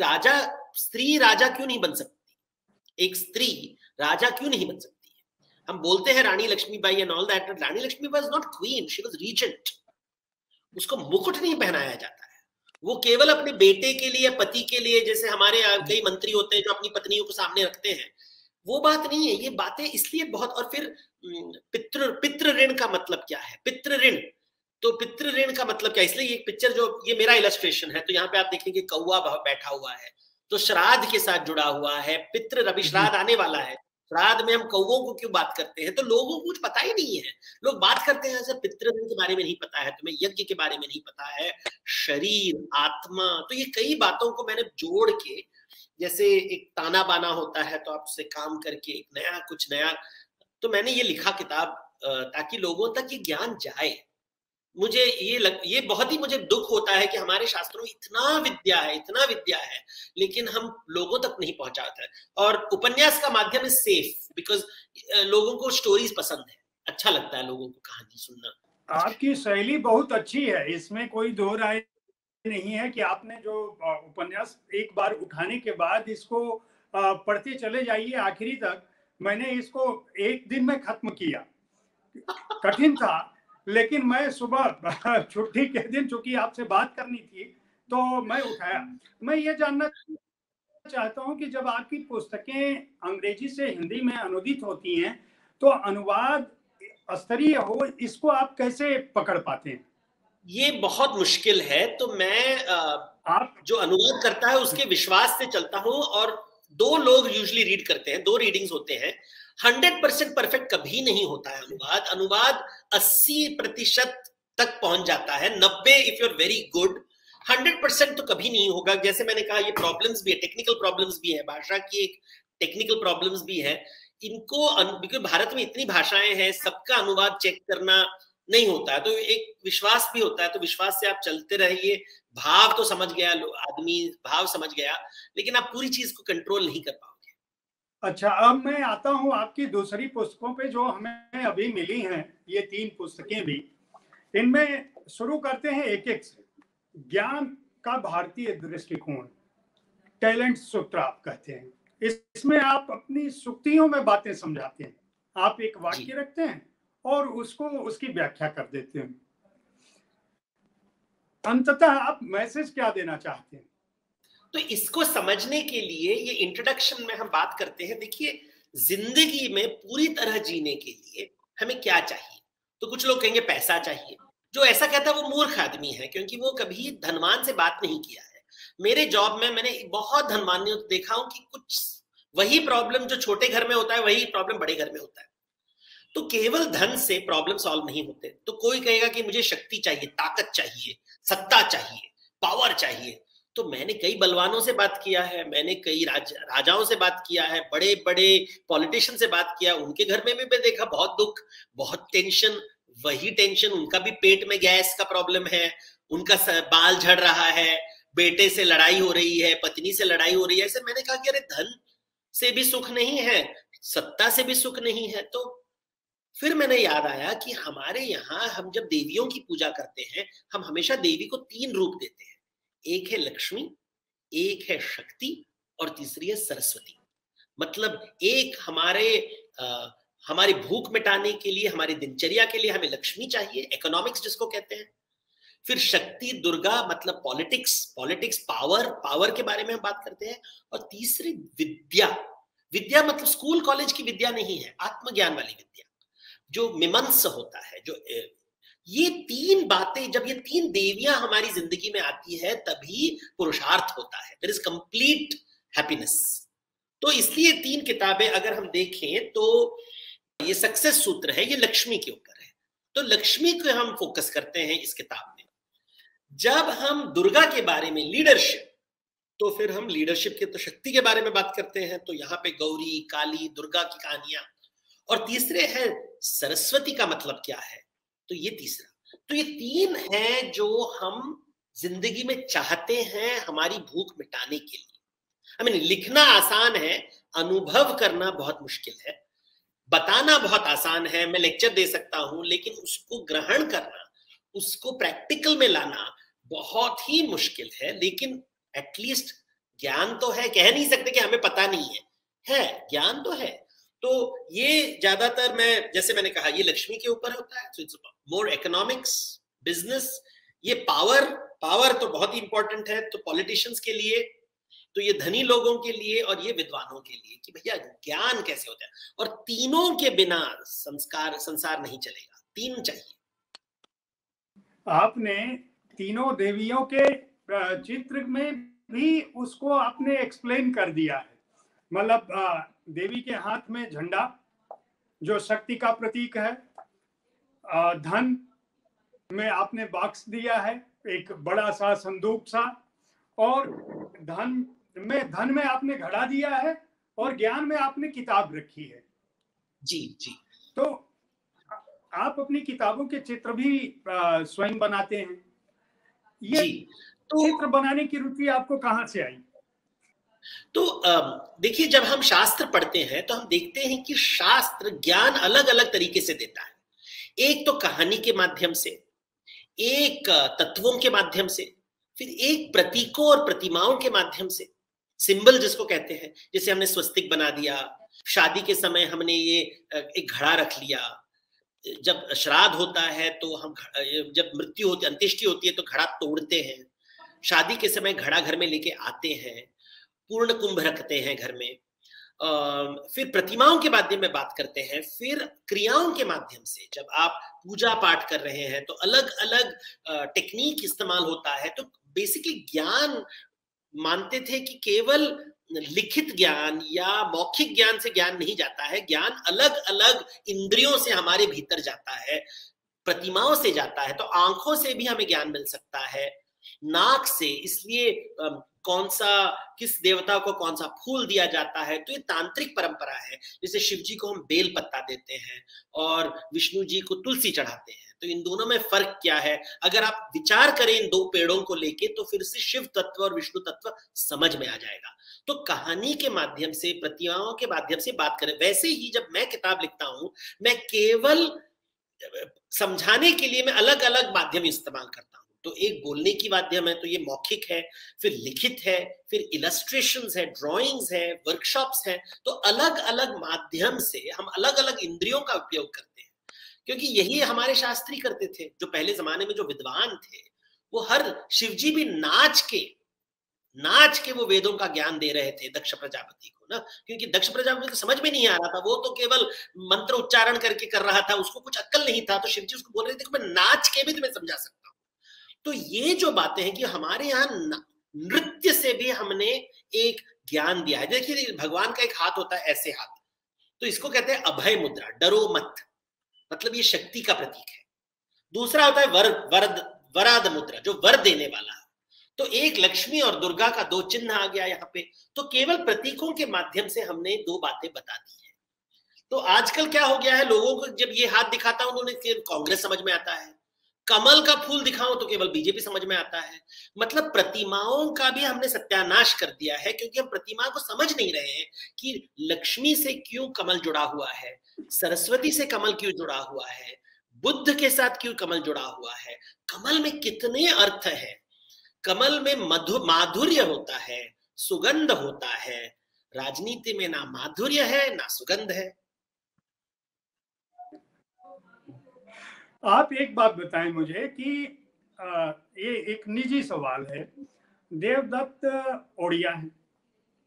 स्त्री राजा क्यों नहीं बन सकती, एक स्त्री राजा क्यों नहीं बन सकती। हम बोलते हैं Rani Lakshmibai and all that, Rani Lakshmibai was not queen, she was regent. उसको मुकुट नहीं पहनाया जाता है, वो केवल अपने बेटे के लिए, पति के लिए, जैसे हमारे कई मंत्री होते हैं जो अपनी पत्नियों को सामने रखते हैं, वो बात नहीं है। ये बातें इसलिए बहुत। और फिर पितृ ऋण का मतलब क्या है, पितृ ऋण, तो पितृ ऋण का मतलब क्या, इसलिए ये पिक्चर जो ये मेरा इलस्ट्रेशन है, तो यहाँ पे आप देखेंगे कौवा बैठा हुआ है, तो श्राद्ध के साथ जुड़ा हुआ है। पितृ रवि श्राद्ध आने वाला है, श्राद्ध में हम कौवों को क्यों बात करते हैं, तो लोगों को कुछ पता ही नहीं है। लोग बात करते हैं ऐसे, पितृ ऋण के बारे में नहीं पता है तुम्हें, यज्ञ के बारे में नहीं पता है, शरीर, आत्मा। तो ये कई बातों को मैंने जोड़ के, जैसे एक ताना बाना होता है तो आपसे काम करके एक नया कुछ नया, तो मैंने ये लिखा किताब ताकि लोगों तक ये ज्ञान जाए। मुझे ये बहुत ही मुझे दुख होता है कि हमारे शास्त्रों में इतना विद्या है, लेकिन हम लोगों तक नहीं पहुंचाते। और उपन्यास का माध्यम इज सेफ, बिकॉज लोगों को स्टोरीज पसंद है, अच्छा लगता है लोगों को कहानी सुनना। आपकी शैली बहुत अच्छी है, इसमें कोई दो राय नहीं है कि आपने जो उपन्यास एक बार उठाने के बाद इसको पढ़ते चले जाइए आखिरी तक। मैंने इसको एक दिन में खत्म किया, कठिन था, लेकिन मैं सुबह छुट्टी के दिन, चूंकि आपसे बात करनी थी, तो मैं उठाया। मैं ये जानना चाहता हूं कि जब आपकी पुस्तकें अंग्रेजी से हिंदी में अनुदित होती हैं, तो अनुवाद स्तरीय हो, इसको आप कैसे पकड़ पाते हैं? ये बहुत मुश्किल है। तो मैं आप जो अनुवाद करता है उसके विश्वास से चलता हूं, और दो लोग यूजुअली रीड करते हैं, दो रीडिंग्स होते हैं। 100% परफेक्ट कभी नहीं होता है अनुवाद 80% तक पहुंच जाता है, 90 if you are very good. 100% तो कभी नहीं होगा। जैसे मैंने कहा, ये प्रॉब्लम्स भी है, टेक्निकल प्रॉब्लम्स भी है, भाषा की एक टेक्निकल प्रॉब्लम्स भी है। इनको, क्योंकि भारत में इतनी भाषाएं हैं, सबका अनुवाद चेक करना नहीं होता है, तो एक विश्वास भी होता है। तो विश्वास से आप चलते रहिए। भाव तो समझ गया आदमी, भाव समझ गया, लेकिन आप पूरी चीज को कंट्रोल नहीं कर पाओगे। अच्छा, अब मैं आता हूं आपकी दूसरी पुस्तकों पे जो हमें अभी मिली हैं, ये 3 पुस्तकें भी। इनमें शुरू करते हैं एक एक से। ज्ञान का भारतीय दृष्टिकोण, टैलेंट सूत्र आप कहते हैं, इसमें आप अपनी सुक्तियों में बातें समझाते हैं। आप एक वाक्य रखते हैं और उसको उसकी व्याख्या कर देते हैं। अंततः आप मैसेज क्या देना चाहते हैं? तो इसको समझने के लिए ये इंट्रोडक्शन में हम बात करते हैं। देखिए, जिंदगी में पूरी तरह जीने के लिए हमें क्या चाहिए? तो कुछ लोग कहेंगे पैसा चाहिए। जो ऐसा कहता है वो मूर्ख आदमी है, क्योंकि वो कभी धनवान से बात नहीं किया है। मेरे जॉब में मैंने बहुत धनवानियों को देखा हूं कि कुछ वही प्रॉब्लम जो छोटे घर में होता है वही प्रॉब्लम बड़े घर में होता है। तो केवल धन से प्रॉब्लम सॉल्व नहीं होते। तो कोई कहेगा कि मुझे शक्ति चाहिए, ताकत चाहिए, सत्ता चाहिए, पावर चाहिए। तो मैंने कई बलवानों से बात किया है, मैंने कई राजाओं से बात किया है, बड़े बड़े पॉलिटिशियन से बात किया। उनके घर में भी मैं देखा बहुत दुख, बहुत टेंशन। वही टेंशन, उनका भी पेट में गैस का प्रॉब्लम है, उनका बाल झड़ रहा है, बेटे से लड़ाई हो रही है, पत्नी से लड़ाई हो रही है। ऐसे मैंने कहा कि अरे धन से भी सुख नहीं है, सत्ता से भी सुख नहीं है। तो फिर मैंने याद आया कि हमारे यहाँ हम जब देवियों की पूजा करते हैं, हम हमेशा देवी को 3 रूप देते हैं। एक है लक्ष्मी, एक है शक्ति और तीसरी है सरस्वती। मतलब एक हमारी भूख मिटाने के लिए, हमारी दिनचर्या के लिए हमें लक्ष्मी चाहिए, इकोनॉमिक्स जिसको कहते हैं। फिर शक्ति दुर्गा, मतलब पॉलिटिक्स पावर के बारे में हम बात करते हैं। और तीसरी विद्या मतलब स्कूल कॉलेज की विद्या नहीं है, आत्मज्ञान वाली विद्या, जो मिमंस होता है। जो ये 3 बातें, जब ये 3 देवियां हमारी जिंदगी में आती है तभी पुरुषार्थ होता है, देयर इज कंप्लीट हैप्पीनेस। तो इसलिए 3 किताबें अगर हम देखें तो ये सक्सेस सूत्र है, ये लक्ष्मी के ऊपर है। तो लक्ष्मी को हम फोकस करते हैं इस किताब में। जब हम दुर्गा के बारे में, लीडरशिप, तो फिर हम लीडरशिप के तो शक्ति के बारे में बात करते हैं। तो यहाँ पे गौरी, काली, दुर्गा की कहानियां। और तीसरे है सरस्वती का मतलब क्या है, तो ये तीसरा। तो ये 3 हैं जो हम जिंदगी में चाहते हैं हमारी भूख मिटाने के लिए। लिखना आसान है, अनुभव करना बहुत मुश्किल है। बताना बहुत आसान है, मैं लेक्चर दे सकता हूं, लेकिन उसको ग्रहण करना, उसको प्रैक्टिकल में लाना बहुत ही मुश्किल है। लेकिन एटलीस्ट ज्ञान तो है, कह नहीं सकते कि हमें पता नहीं है ज्ञान तो है। तो ये ज्यादातर, मैं जैसे मैंने कहा, ये लक्ष्मी के ऊपर होता है। So it's more economics, business. ये पावर तो बहुत ही इंपॉर्टेंट है, तो पॉलिटिशियंस के लिए, तो ये धनी लोगों के लिए और ये विद्वानों के लिए कि भैया ज्ञान कैसे होता है। और तीनों के बिना संसार नहीं चलेगा, 3 चाहिए। आपने तीनों देवियों के चित्र में भी उसको आपने एक्सप्लेन कर दिया है। मतलब देवी के हाथ में झंडा जो शक्ति का प्रतीक है, धन में आपने बॉक्स दिया है, एक बड़ा सा संदूक सा, और धन में आपने घड़ा दिया है, और ज्ञान में आपने किताब रखी है। जी। तो आप अपनी किताबों के चित्र भी स्वयं बनाते हैं। ये तो चित्र बनाने की रुचि आपको कहां से आई? तो देखिए, जब हम शास्त्र पढ़ते हैं तो हम देखते हैं कि शास्त्र ज्ञान अलग अलग तरीके से देता है। एक तो कहानी के माध्यम से, एक तत्वों के माध्यम से, फिर एक प्रतीकों और प्रतिमाओं के माध्यम से, सिंबल जिसको कहते हैं। जैसे हमने स्वस्तिक बना दिया, शादी के समय हमने ये एक घड़ा रख लिया, जब श्राद्ध होता है तो हम, जब मृत्यु होती, अंत्येष्टि होती है तो घड़ा तोड़ते हैं, शादी के समय घड़ा घर में लेके आते हैं, पूर्ण कुंभ रखते हैं घर में। फिर प्रतिमाओं के माध्यम में बात करते हैं। फिर क्रियाओं के माध्यम से, जब आप पूजा पाठ कर रहे हैं तो अलग अलग टेक्निक इस्तेमाल होता है। तो बेसिकली ज्ञान मानते थे कि केवल लिखित ज्ञान या मौखिक ज्ञान से ज्ञान नहीं जाता है, ज्ञान अलग अलग इंद्रियों से हमारे भीतर जाता है, प्रतिमाओं से जाता है। तो आंखों से भी हमें ज्ञान मिल सकता है, नाक से, इसलिए किस देवता को कौन सा फूल दिया जाता है। तो ये तांत्रिक परंपरा है। जैसे शिव जी को हम बेल पत्ता देते हैं और विष्णु जी को तुलसी चढ़ाते हैं। तो इन दोनों में फर्क क्या है? अगर आप विचार करें इन 2 पेड़ों को लेके तो फिर से शिव तत्व और विष्णु तत्व समझ में आ जाएगा। तो कहानी के माध्यम से, प्रतिमाओं के माध्यम से बात करें। वैसे ही जब मैं किताब लिखता हूं, मैं केवल समझाने के लिए मैं अलग अलग माध्यम इस्तेमाल करता हूं। तो एक बोलने की माध्यम है, तो ये मौखिक है, फिर लिखित है, फिर इलस्ट्रेशंस है, ड्राइंग्स है, वर्कशॉप्स है। तो अलग अलग माध्यम से हम अलग अलग इंद्रियों का उपयोग करते हैं, क्योंकि यही हमारे शास्त्री करते थे। जो पहले जमाने में जो विद्वान थे, वो हर शिवजी भी नाच के वो वेदों का ज्ञान दे रहे थे दक्ष प्रजापति को ना, क्योंकि दक्ष प्रजापति को समझ में नहीं आ रहा था, वो तो केवल मंत्र उच्चारण करके कर रहा था, उसको कुछ अक्ल नहीं था। तो शिवजी उसको बोल रहे थे, देखो मैं नाच के भी तुम्हें समझा सकता हूँ। तो ये जो बातें हैं कि हमारे यहाँ नृत्य से भी हमने एक ज्ञान दिया है। देखिए भगवान का एक हाथ होता है ऐसे हाथ, तो इसको कहते हैं अभय मुद्रा, डरो मत, मतलब ये शक्ति का प्रतीक है। दूसरा होता है वराद मुद्रा, जो वर देने वाला है। तो एक लक्ष्मी और दुर्गा का दो चिन्ह आ गया यहाँ पे। तो केवल प्रतीकों के माध्यम से हमने दो बातें बता दी है। तो आजकल क्या हो गया है, लोगों को जब ये हाथ दिखाता हूं उन्होंने कांग्रेस समझ में आता है, कमल का फूल दिखाऊं तो केवल बीजेपी समझ में आता है। मतलब प्रतिमाओं का भी हमने सत्यानाश कर दिया है, क्योंकि हम प्रतिमा को समझ नहीं रहे हैं कि लक्ष्मी से क्यों कमल जुड़ा हुआ है, सरस्वती से कमल क्यों जुड़ा हुआ है, बुद्ध के साथ क्यों कमल जुड़ा हुआ है, कमल में कितने अर्थ है। कमल में माधुर्य होता है, सुगंध होता है। राजनीति में ना माधुर्य है ना सुगंध है। आप एक बात बताएं मुझे कि ये एक निजी सवाल है। देवदत्त ओडिया है,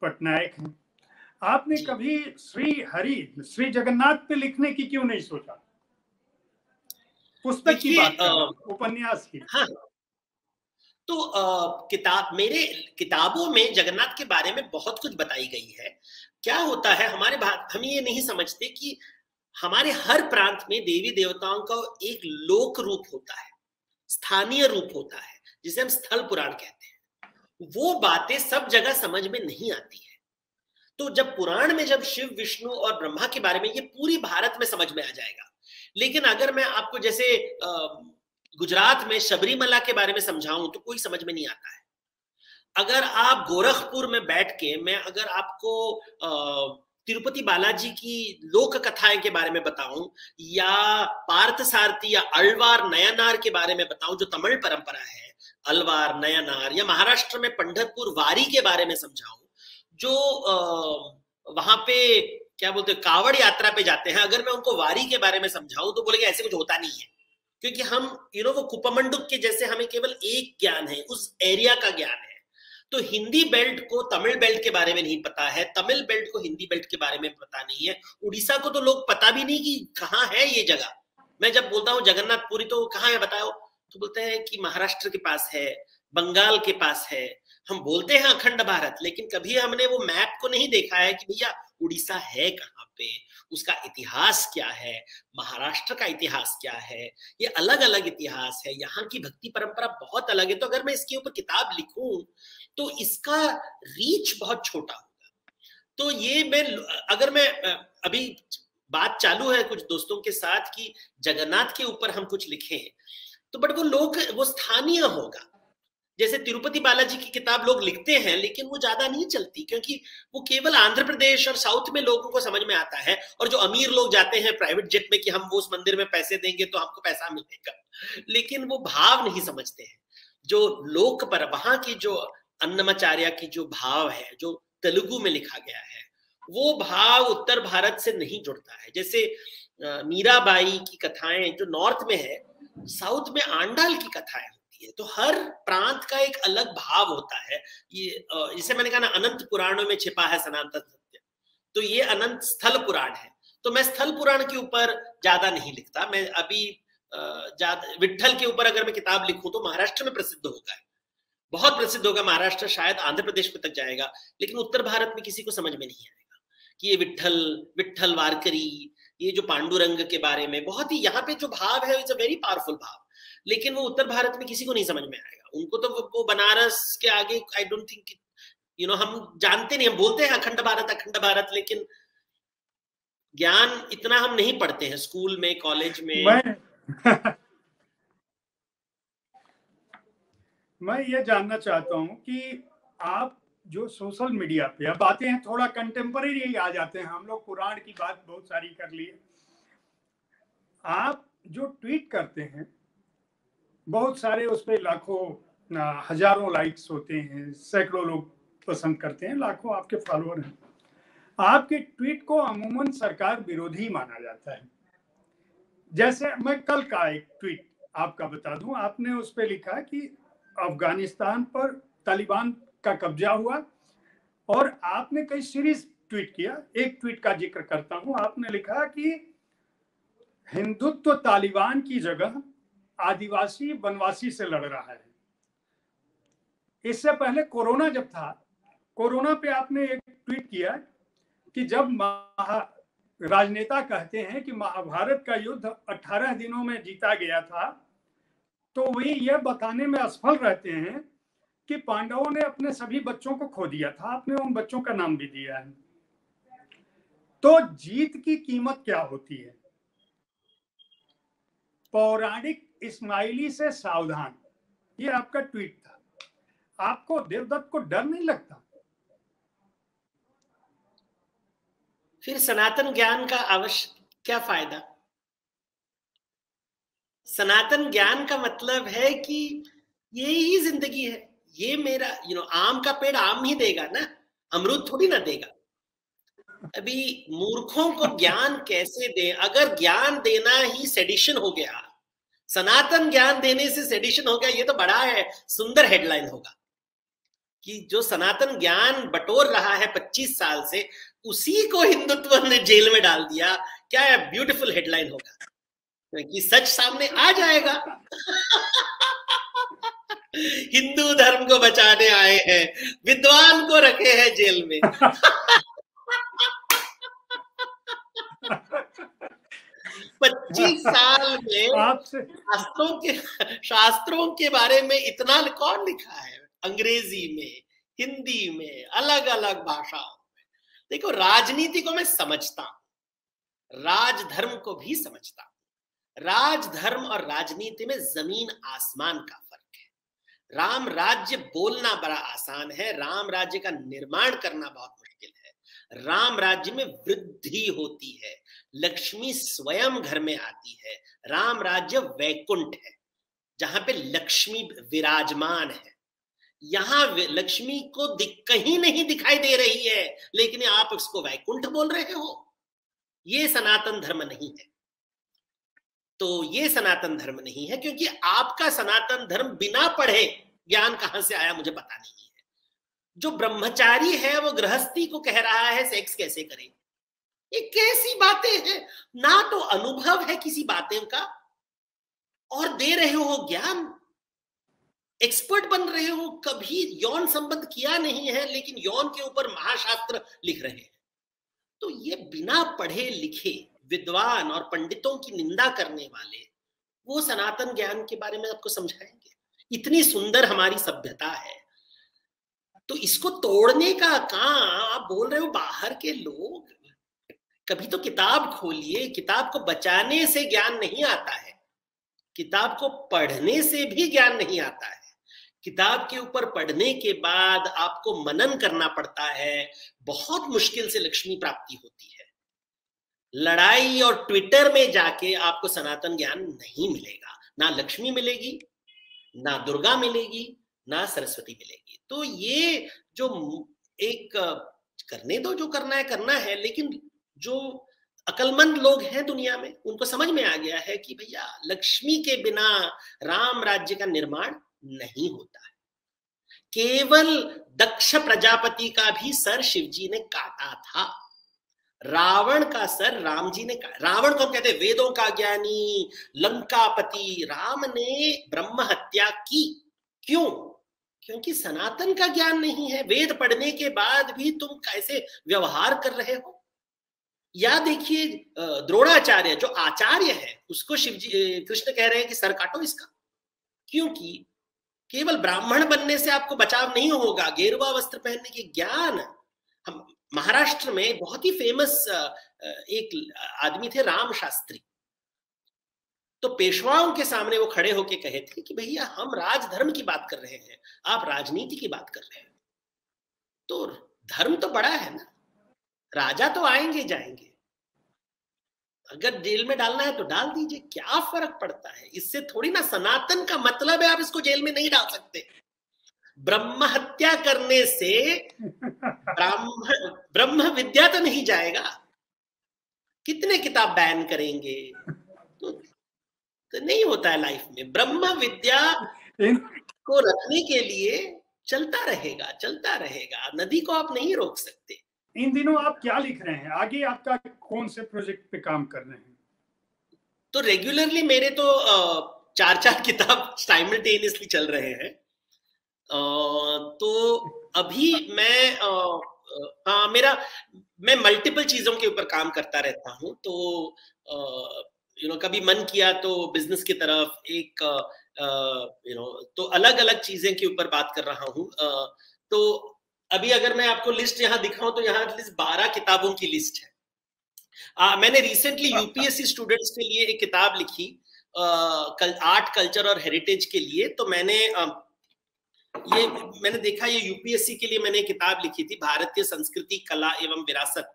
पटनायक है, आपने कभी श्री जगन्नाथ पे लिखने की क्यों नहीं सोचा? पुस्तक की बात कर रहा हूं, उपन्यास की। हाँ, तो मेरे किताबों में जगन्नाथ के बारे में बहुत कुछ बताई गई है। क्या होता है, हम ये नहीं समझते कि हमारे हर प्रांत में देवी देवताओं का एक लोक रूप होता है, स्थानीय रूप होता है, जिसे हम स्थल पुराण कहते हैं। वो बातें सब जगह समझ में नहीं आती है। तो जब पुराण में जब शिव, विष्णु और ब्रह्मा के बारे में, ये पूरी भारत में समझ में आ जाएगा। लेकिन अगर मैं आपको जैसे गुजरात में शबरीमला के बारे में समझाऊं तो कोई समझ में नहीं आता है। अगर आप गोरखपुर में बैठ के मैं अगर आपको तिरुपति बालाजी की लोक कथाएं के बारे में बताऊं, या पार्थ सारथी या अलवार नयनार के बारे में बताऊं, जो तमिल परंपरा है, अलवार नयनार, या महाराष्ट्र में पंढरपुर वारी के बारे में समझाऊं, जो वहां पे क्या बोलते हैं कावड़ यात्रा पे जाते हैं, अगर मैं उनको वारी के बारे में समझाऊं तो बोलेंगे ऐसे कुछ होता नहीं है, क्योंकि हम वो कुपमंडुक के जैसे हमें केवल एक ज्ञान है, उस एरिया का ज्ञान है। तो हिंदी बेल्ट को तमिल बेल्ट के बारे में नहीं पता है, तमिल बेल्ट को हिंदी बेल्ट के बारे में पता नहीं है, उड़ीसा को तो लोग पता भी नहीं कि कहाँ है ये जगह। मैं जब बोलता हूँ जगन्नाथपुरी तो कहाँ है बताओ, तो बोलते हैं कि महाराष्ट्र के पास है, बंगाल के पास है। हम बोलते हैं अखंड भारत, लेकिन कभी हमने वो मैप को नहीं देखा है कि भैया उड़ीसा है कहाँ पे, उसका इतिहास क्या है, महाराष्ट्र का इतिहास क्या है। ये अलग अलग इतिहास है, यहाँ की भक्ति परंपरा बहुत अलग है। तो अगर मैं इसके ऊपर किताब लिखूं तो इसका रीच बहुत छोटा होगा। तो ये अगर मैं अभी बात चालू है कुछ दोस्तों के साथ कि जगन्नाथ के ऊपर हम कुछ लिखें, तो बट वो स्थानीय होगा। जैसे तिरुपति बालाजी की किताब लोग लिखते हैं, लेकिन वो ज्यादा नहीं चलती, क्योंकि वो केवल आंध्र प्रदेश और साउथ में लोगों को समझ में आता है। और जो अमीर लोग जाते हैं प्राइवेट जेट में कि हम वो उस मंदिर में पैसे देंगे तो हमको पैसा मिलेगा, लेकिन वो भाव नहीं समझते हैं। जो लोक पर वहां की जो अन्नमाचार्य की जो भाव है, जो तेलुगु में लिखा गया है, वो भाव उत्तर भारत से नहीं जुड़ता है। जैसे मीराबाई की कथाएं जो नॉर्थ में है, साउथ में आंडाल की कथाएं होती है। तो हर प्रांत का एक अलग भाव होता है। ये जिसे मैंने कहा ना, अनंत पुराणों में छिपा है सनातन सत्य, तो ये अनंत स्थल पुराण है। तो मैं स्थल पुराण के ऊपर ज्यादा नहीं लिखता। मैं अभी विट्ठल के ऊपर अगर मैं किताब लिखूं तो महाराष्ट्र में प्रसिद्ध होगा, बहुत प्रसिद्ध होगा। महाराष्ट्र शायद आंध्र प्रदेश में तक जाएगा, लेकिन उत्तर भारत में किसी को समझ में नहीं आएगा कि ये विट्ठल वारकरी, ये जो पांडुरंग के बारे में बहुत ही यहाँ पे जो भाव है, इट्स अ वेरी पावरफुल भाव, लेकिन वो उत्तर भारत में किसी को नहीं समझ में आएगा। उनको तो वो बनारस के आगे आई डोंट थिंक हम जानते नहीं। हम बोलते हैं अखंड भारत, लेकिन ज्ञान इतना हम नहीं पढ़ते हैं स्कूल में, कॉलेज में। मैं ये जानना चाहता हूं कि आप जो सोशल मीडिया पे, अब आते हैं थोड़ा कंटेम्परेरी आ जाते हैं, हम लोग पुराण की बात बहुत सारी कर लिए। आप जो ट्वीट करते हैं बहुत सारे उस पर लाखों हजारों लाइक्स होते हैं, सैकड़ों लोग पसंद करते हैं, लाखों आपके फॉलोअर हैं। आपके ट्वीट को अमूमन सरकार विरोधी माना जाता है। जैसे मैं कल का एक ट्वीट आपका बता दूं, आपने उस पर लिखा कि अफगानिस्तान पर तालिबान का कब्जा हुआ, और आपने कई सीरीज ट्वीट किया। एक ट्वीट का जिक्र करता हूं, आपने लिखा कि हिंदुत्व तालिबान की जगह आदिवासी वनवासी से लड़ रहा है। इससे पहले कोरोना जब था, कोरोना पे आपने एक ट्वीट किया कि जब राजनेता कहते हैं कि महाभारत का युद्ध 18 दिनों में जीता गया था, तो वे यह बताने में असफल रहते हैं कि पांडवों ने अपने सभी बच्चों को खो दिया था। आपने उन बच्चों का नाम भी दिया है। तो जीत की कीमत क्या होती है? पौराणिक इस्माइली से सावधान, ये आपका ट्वीट था। आपको देवदत्त को डर नहीं लगता? फिर सनातन ज्ञान का क्या फायदा? सनातन ज्ञान का मतलब है कि ये ही जिंदगी है, ये मेरा आम का पेड़ आम ही देगा ना, अमरूद थोड़ी ना देगा। अभी मूर्खों को ज्ञान कैसे दे? अगर ज्ञान देना ही सेडिशन हो गया, सनातन ज्ञान देने से सेडिशन हो गया, ये तो बड़ा है सुंदर हेडलाइन होगा कि जो सनातन ज्ञान बटोर रहा है 25 साल से, उसी को हिंदुत्व ने जेल में डाल दिया। क्या ब्यूटीफुल हेडलाइन होगा कि सच सामने आ जाएगा। हिंदू धर्म को बचाने आए हैं, विद्वान को रखे हैं जेल में। 25 साल में शास्त्रों के बारे में इतना कौन लिखा है? अंग्रेजी में, हिंदी में, अलग अलग भाषाओं में। देखो, राजनीति को मैं समझता हूं, राजधर्म को भी समझता हूं। राजधर्म और राजनीति में जमीन आसमान का फर्क है। राम राज्य बोलना बड़ा आसान है, राम राज्य का निर्माण करना बहुत मुश्किल है। राम राज्य में वृद्धि होती है, लक्ष्मी स्वयं घर में आती है। राम राज्य वैकुंठ है, जहां पे लक्ष्मी विराजमान है। यहां लक्ष्मी को कहीं नहीं दिखाई दे रही है, लेकिन आप उसको वैकुंठ बोल रहे हो। ये सनातन धर्म नहीं है। तो ये सनातन धर्म नहीं है, क्योंकि आपका सनातन धर्म बिना पढ़े ज्ञान कहां से आया मुझे पता नहीं है। जो ब्रह्मचारी है वो गृहस्थी को कह रहा है सेक्स कैसे करें। ये कैसी बातें हैं? ना तो अनुभव है किसी बातें का, और दे रहे हो ज्ञान, एक्सपर्ट बन रहे हो। कभी यौन संबंध किया नहीं है, लेकिन यौन के ऊपर महाशास्त्र लिख रहे हैं। तो ये बिना पढ़े लिखे विद्वान और पंडितों की निंदा करने वाले, वो सनातन ज्ञान के बारे में आपको समझाएंगे? इतनी सुंदर हमारी सभ्यता है, तो इसको तोड़ने का काम आप बोल रहे हो बाहर के लोग। कभी तो किताब खोलिए। किताब को बचाने से ज्ञान नहीं आता है, किताब को पढ़ने से भी ज्ञान नहीं आता है। किताब के ऊपर पढ़ने के बाद आपको मनन करना पड़ता है, बहुत मुश्किल से लक्ष्मी प्राप्ति होती है। लड़ाई और ट्विटर में जाके आपको सनातन ज्ञान नहीं मिलेगा। ना लक्ष्मी मिलेगी, ना दुर्गा मिलेगी, ना सरस्वती मिलेगी। तो ये जो एक करने दो, जो करना है, लेकिन जो अकलमंद लोग हैं दुनिया में, उनको समझ में आ गया है कि भैया लक्ष्मी के बिना राम राज्य का निर्माण नहीं होता है। केवल दक्ष प्रजापति का भी सर शिवजी ने काटा था, रावण का सर राम जी ने काटा। रावण को कहते वेदों का ज्ञानी, लंकापति। राम ने ब्रह्म हत्या की। क्यों? क्योंकि सनातन का ज्ञान नहीं है। वेद पढ़ने के बाद भी तुम कैसे व्यवहार कर रहे हो। या देखिए, द्रोणाचार्य जो आचार्य है, उसको शिवजी कृष्ण कह रहे हैं कि सर काटो इसका। क्योंकि केवल ब्राह्मण बनने से आपको बचाव नहीं होगा, गेरुआ वस्त्र पहनने के ज्ञान। हम महाराष्ट्र में बहुत ही फेमस एक आदमी थे, राम शास्त्री। तो पेशवाओं के सामने वो खड़े होके कहे थे कि भैया हम राजधर्म की बात कर रहे हैं, आप राजनीति की बात कर रहे हैं। तो धर्म तो बड़ा है ना, राजा तो आएंगे जाएंगे, अगर जेल में डालना है तो डाल दीजिए, क्या फर्क पड़ता है इससे? थोड़ी ना, सनातन का मतलब है आप इसको जेल में नहीं डाल सकते। ब्रह्म हत्या करने से ब्रह्म विद्या तो नहीं जाएगा। कितने किताब बैन करेंगे? तो नहीं होता है लाइफ में। ब्रह्म विद्या को रखने के लिए चलता रहेगा, चलता रहेगा। नदी को आप नहीं रोक सकते। इन दिनों आप क्या लिख रहे हैं? आगे आपका कौन से प्रोजेक्ट पे काम कर रहे हैं? तो रेगुलरली मेरे तो 4-4 किताब साइमल्टेनियसली चल रहे हैं। तो अभी मैं मल्टीपल चीजों के ऊपर काम करता रहता हूं। तो कभी मन किया तो बिजनेस की तरफ एक तो अलग अलग चीजें के ऊपर बात कर रहा हूं। तो अभी अगर मैं आपको लिस्ट यहाँ दिखाऊं तो यहाँ एटलीस्ट 12 किताबों की लिस्ट है। मैंने रिसेंटली यूपीएससी स्टूडेंट्स के लिए एक किताब लिखी, आर्ट कल्चर और हेरिटेज के लिए। तो मैंने देखा ये यूपीएससी के लिए मैंने किताब लिखी थी, भारतीय संस्कृति, कला एवं विरासत।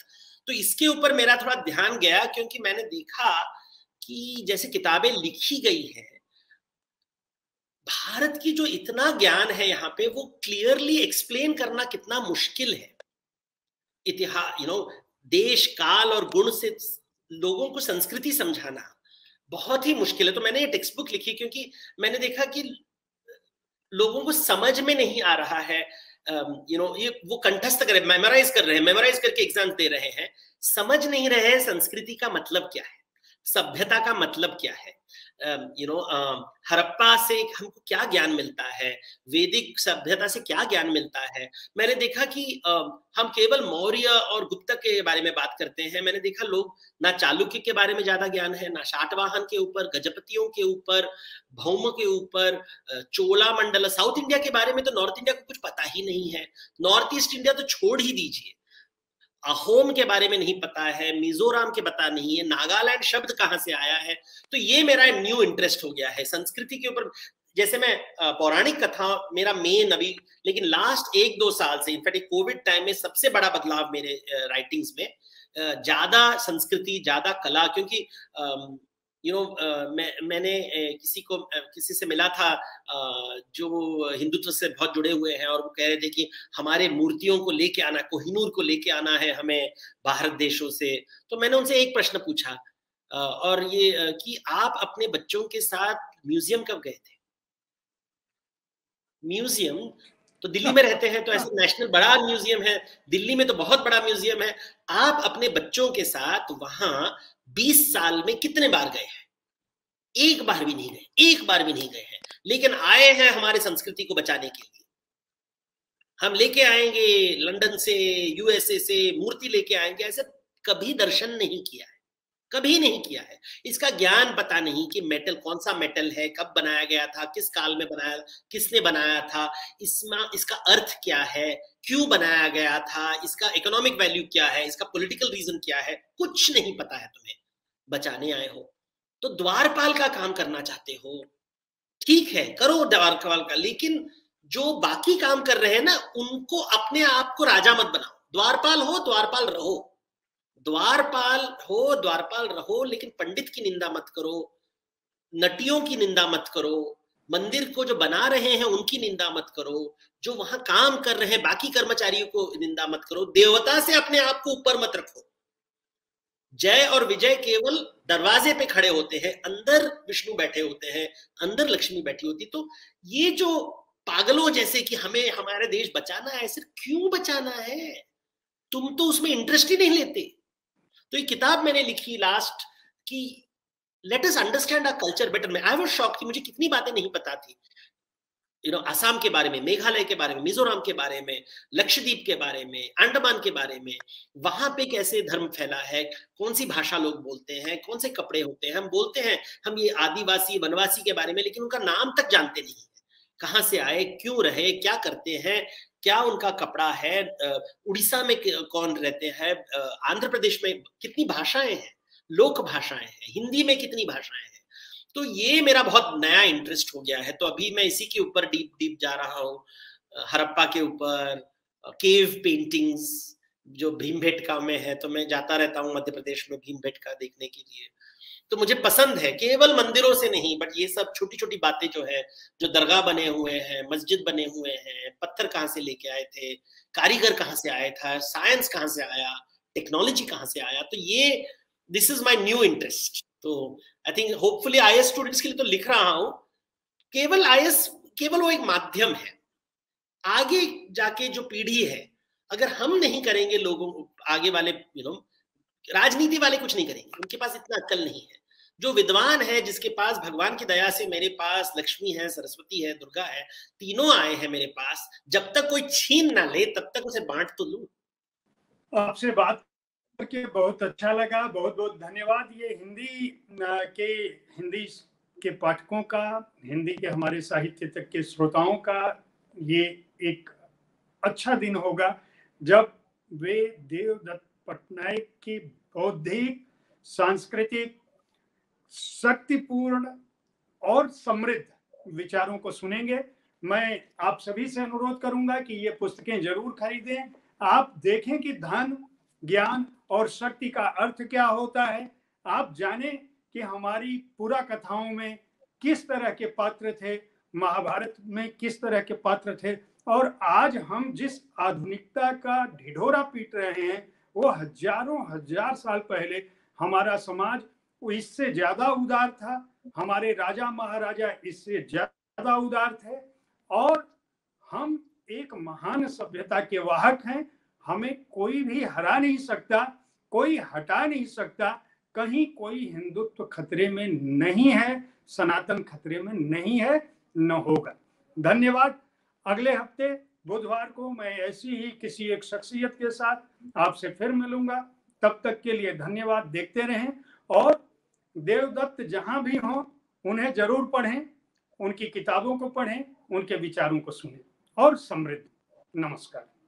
तो इसके ऊपर मेरा थोड़ा ध्यान गया, क्योंकि मैंने देखा कि जैसे किताबें लिखी गई हैं, भारत की जो इतना ज्ञान है यहाँ पे, वो क्लियरली एक्सप्लेन करना कितना मुश्किल है। इतिहास, देश काल और गुण से लोगों को संस्कृति समझाना बहुत ही मुश्किल है। तो मैंने ये टेक्स्ट बुक लिखी क्योंकि मैंने देखा कि लोगों को समझ में नहीं आ रहा है। ये वो कंठस्थ कर रहे, मेमोराइज कर रहे हैं, मेमोराइज करके एग्जाम दे रहे हैं, समझ नहीं रहे संस्कृति का मतलब क्या है, सभ्यता का मतलब क्या है। हड़प्पा से हमको क्या ज्ञान मिलता है, वैदिक सभ्यता से क्या ज्ञान मिलता है। मैंने देखा कि हम केवल मौर्य और गुप्त के बारे में बात करते हैं। मैंने देखा लोग ना चालुक्य के बारे में ज्यादा ज्ञान है, ना शातवाहन के ऊपर, गजपतियों के ऊपर, भौम के ऊपर, चोला मंडल। साउथ इंडिया के बारे में तो नॉर्थ इंडिया को कुछ पता ही नहीं है। नॉर्थ ईस्ट इंडिया तो छोड़ ही दीजिए, अहोम के बारे में नहीं पता है, मिजोरम के पता नहीं है, नागालैंड शब्द कहां से आया है। तो ये मेरा न्यू इंटरेस्ट हो गया है संस्कृति के ऊपर। जैसे मैं पौराणिक कथा मेरा मेन अभी, लेकिन लास्ट 1-2 साल से, इनफैक्ट कोविड टाइम में सबसे बड़ा बदलाव मेरे राइटिंग्स में, ज्यादा संस्कृति, ज्यादा कला। क्योंकि मैंने किसी से मिला था जो हिंदुत्व से बहुत जुड़े हुए हैं, और वो कह रहे थे कि हमारे मूर्तियों को लेके आना, कोहिनूर को लेके आना है हमें बाहर देशों से। तो मैंने उनसे एक प्रश्न पूछा, और ये कि आप अपने बच्चों के साथ म्यूजियम कब गए थे? म्यूजियम तो दिल्ली में रहते हैं तो ऐसे नेशनल बड़ा म्यूजियम है, दिल्ली में तो बहुत बड़ा म्यूजियम है। आप अपने बच्चों के साथ वहां 20 साल में कितने बार गए हैं? एक बार भी नहीं गए, एक बार भी नहीं गए हैं। लेकिन आए हैं हमारे संस्कृति को बचाने के लिए। हम लेके आएंगे लंदन से, यूएसए से मूर्ति लेके आएंगे, ऐसे कभी दर्शन नहीं किया है, कभी नहीं किया है। इसका ज्ञान पता नहीं कि मेटल कौन सा मेटल है, कब बनाया गया था, किस काल में बनाया, किसने बनाया था, इसका अर्थ क्या है, क्यों बनाया गया था, इसका इकोनॉमिक वैल्यू क्या है, इसका पॉलिटिकल रीजन क्या है, कुछ नहीं पता है। तुम्हें बचाने आए हो तो द्वारपाल का काम करना चाहते हो, ठीक है, करो द्वारपाल का, लेकिन जो बाकी काम कर रहे हैं ना, उनको अपने आप को राजा मत बनाओ। द्वारपाल हो, द्वारपाल रहो, द्वारपाल हो, द्वारपाल रहो, लेकिन पंडित की निंदा मत करो, नटियों की निंदा मत करो, मंदिर को जो बना रहे हैं उनकी निंदा मत करो, जो वहां काम कर रहे हैं बाकी कर्मचारियों को निंदा मत करो। देवता से अपने आप को ऊपर मत रखो। जय और विजय केवल दरवाजे पे खड़े होते हैं, अंदर विष्णु बैठे होते हैं, अंदर लक्ष्मी बैठी होती। तो ये जो पागलों जैसे कि हमें हमारे देश बचाना है, सिर्फ क्यों बचाना है? तुम तो उसमें इंटरेस्ट ही नहीं लेते। तो ये किताब मैंने लिखी लास्ट कि let us understand our culture better. में आई वाज शॉक्ड कि मुझे कितनी बातें नहीं पता थी, असम के बारे में, मेघालय के बारे में, मिजोरम के बारे में, लक्षद्वीप के बारे में, अंडमान के बारे में, वहां पे कैसे धर्म फैला है, कौन सी भाषा लोग बोलते हैं, कौन से कपड़े होते हैं। हम बोलते हैं हम ये आदिवासी वनवासी के बारे में, लेकिन उनका नाम तक जानते नहीं, कहाँ से आए, क्यों रहे, क्या करते हैं, क्या उनका कपड़ा है, उड़ीसा में कौन रहते हैं, आंध्र प्रदेश में कितनी भाषाएं हैं, लोक भाषाएं हैं, हिंदी में कितनी भाषाएं हैं। तो ये मेरा बहुत नया इंटरेस्ट हो गया है। तो अभी मैं इसी के ऊपर डीप जा रहा हूँ, हड़प्पा के ऊपर, केव पेंटिंग्स, जो भीमबेटका में है, तो मैं जाता रहता हूँ मध्य प्रदेश में भीमबेटका देखने के लिए। तो मुझे पसंद है, केवल मंदिरों से नहीं, बट ये सब छोटी छोटी बातें जो है, जो दरगाह बने हुए हैं, मस्जिद बने हुए हैं, पत्थर कहाँ से लेके आए थे, कारीगर कहाँ से आया था, साइंस कहाँ से आया, टेक्नोलॉजी कहाँ से आया, तो ये this is my new interest. तो I think hopefully IAS students के लिए तो लिख रहा हूँ, केवल आईएएस केवल वो एक माध्यम है। आगे जाके जो पीढ़ी है, अगर हम नहीं करेंगे, लोगों आगे वाले राजनीति वाले कुछ नहीं करेंगे, उनके पास इतना अक्ल नहीं है। जो विद्वान है, जिसके पास भगवान की दया से, मेरे पास लक्ष्मी है, सरस्वती है, दुर्गा है, तीनों आए हैं मेरे पास, जब तक कोई छीन ना ले तब तक उसे बांट तो लूं। आपसे बात करके बहुत अच्छा लगा, बहुत बहुत धन्यवाद। ये हिंदी के पाठकों का, हिंदी के हमारे साहित्य तक के श्रोताओं का ये एक अच्छा दिन होगा जब वे देवदत्त पटनायक की बौद्धिक, सांस्कृतिक, शक्तिपूर्ण और समृद्ध विचारों को सुनेंगे। मैं आप सभी से अनुरोध करूंगा कि ये पुस्तकें जरूर खरीदें। आप देखें कि धन, ज्ञान और शक्ति का अर्थ क्या होता है। आप जानें कि हमारी पुरा कथाओं में किस तरह के पात्र थे, महाभारत में किस तरह के पात्र थे, और आज हम जिस आधुनिकता का ढिढोरा पीट रहे हैं, वो हजारों हजार साल पहले हमारा समाज इससे ज्यादा उदार था, हमारे राजा महाराजा इससे ज्यादा उदार थे, और हम एक महान सभ्यता के वाहक हैं। हमें कोई भी हरा नहीं सकता, कोई हटा नहीं सकता। कहीं कोई हिंदुत्व खतरे में नहीं है, सनातन खतरे में नहीं है, न होगा। धन्यवाद। अगले हफ्ते बुधवार को मैं ऐसी ही किसी एक शख्सियत के साथ आपसे फिर मिलूंगा। तब तक के लिए धन्यवाद। देखते रहें और देवदत्त जहां भी हों उन्हें जरूर पढ़ें, उनकी किताबों को पढ़ें, उनके विचारों को सुनें और समृद्ध। नमस्कार।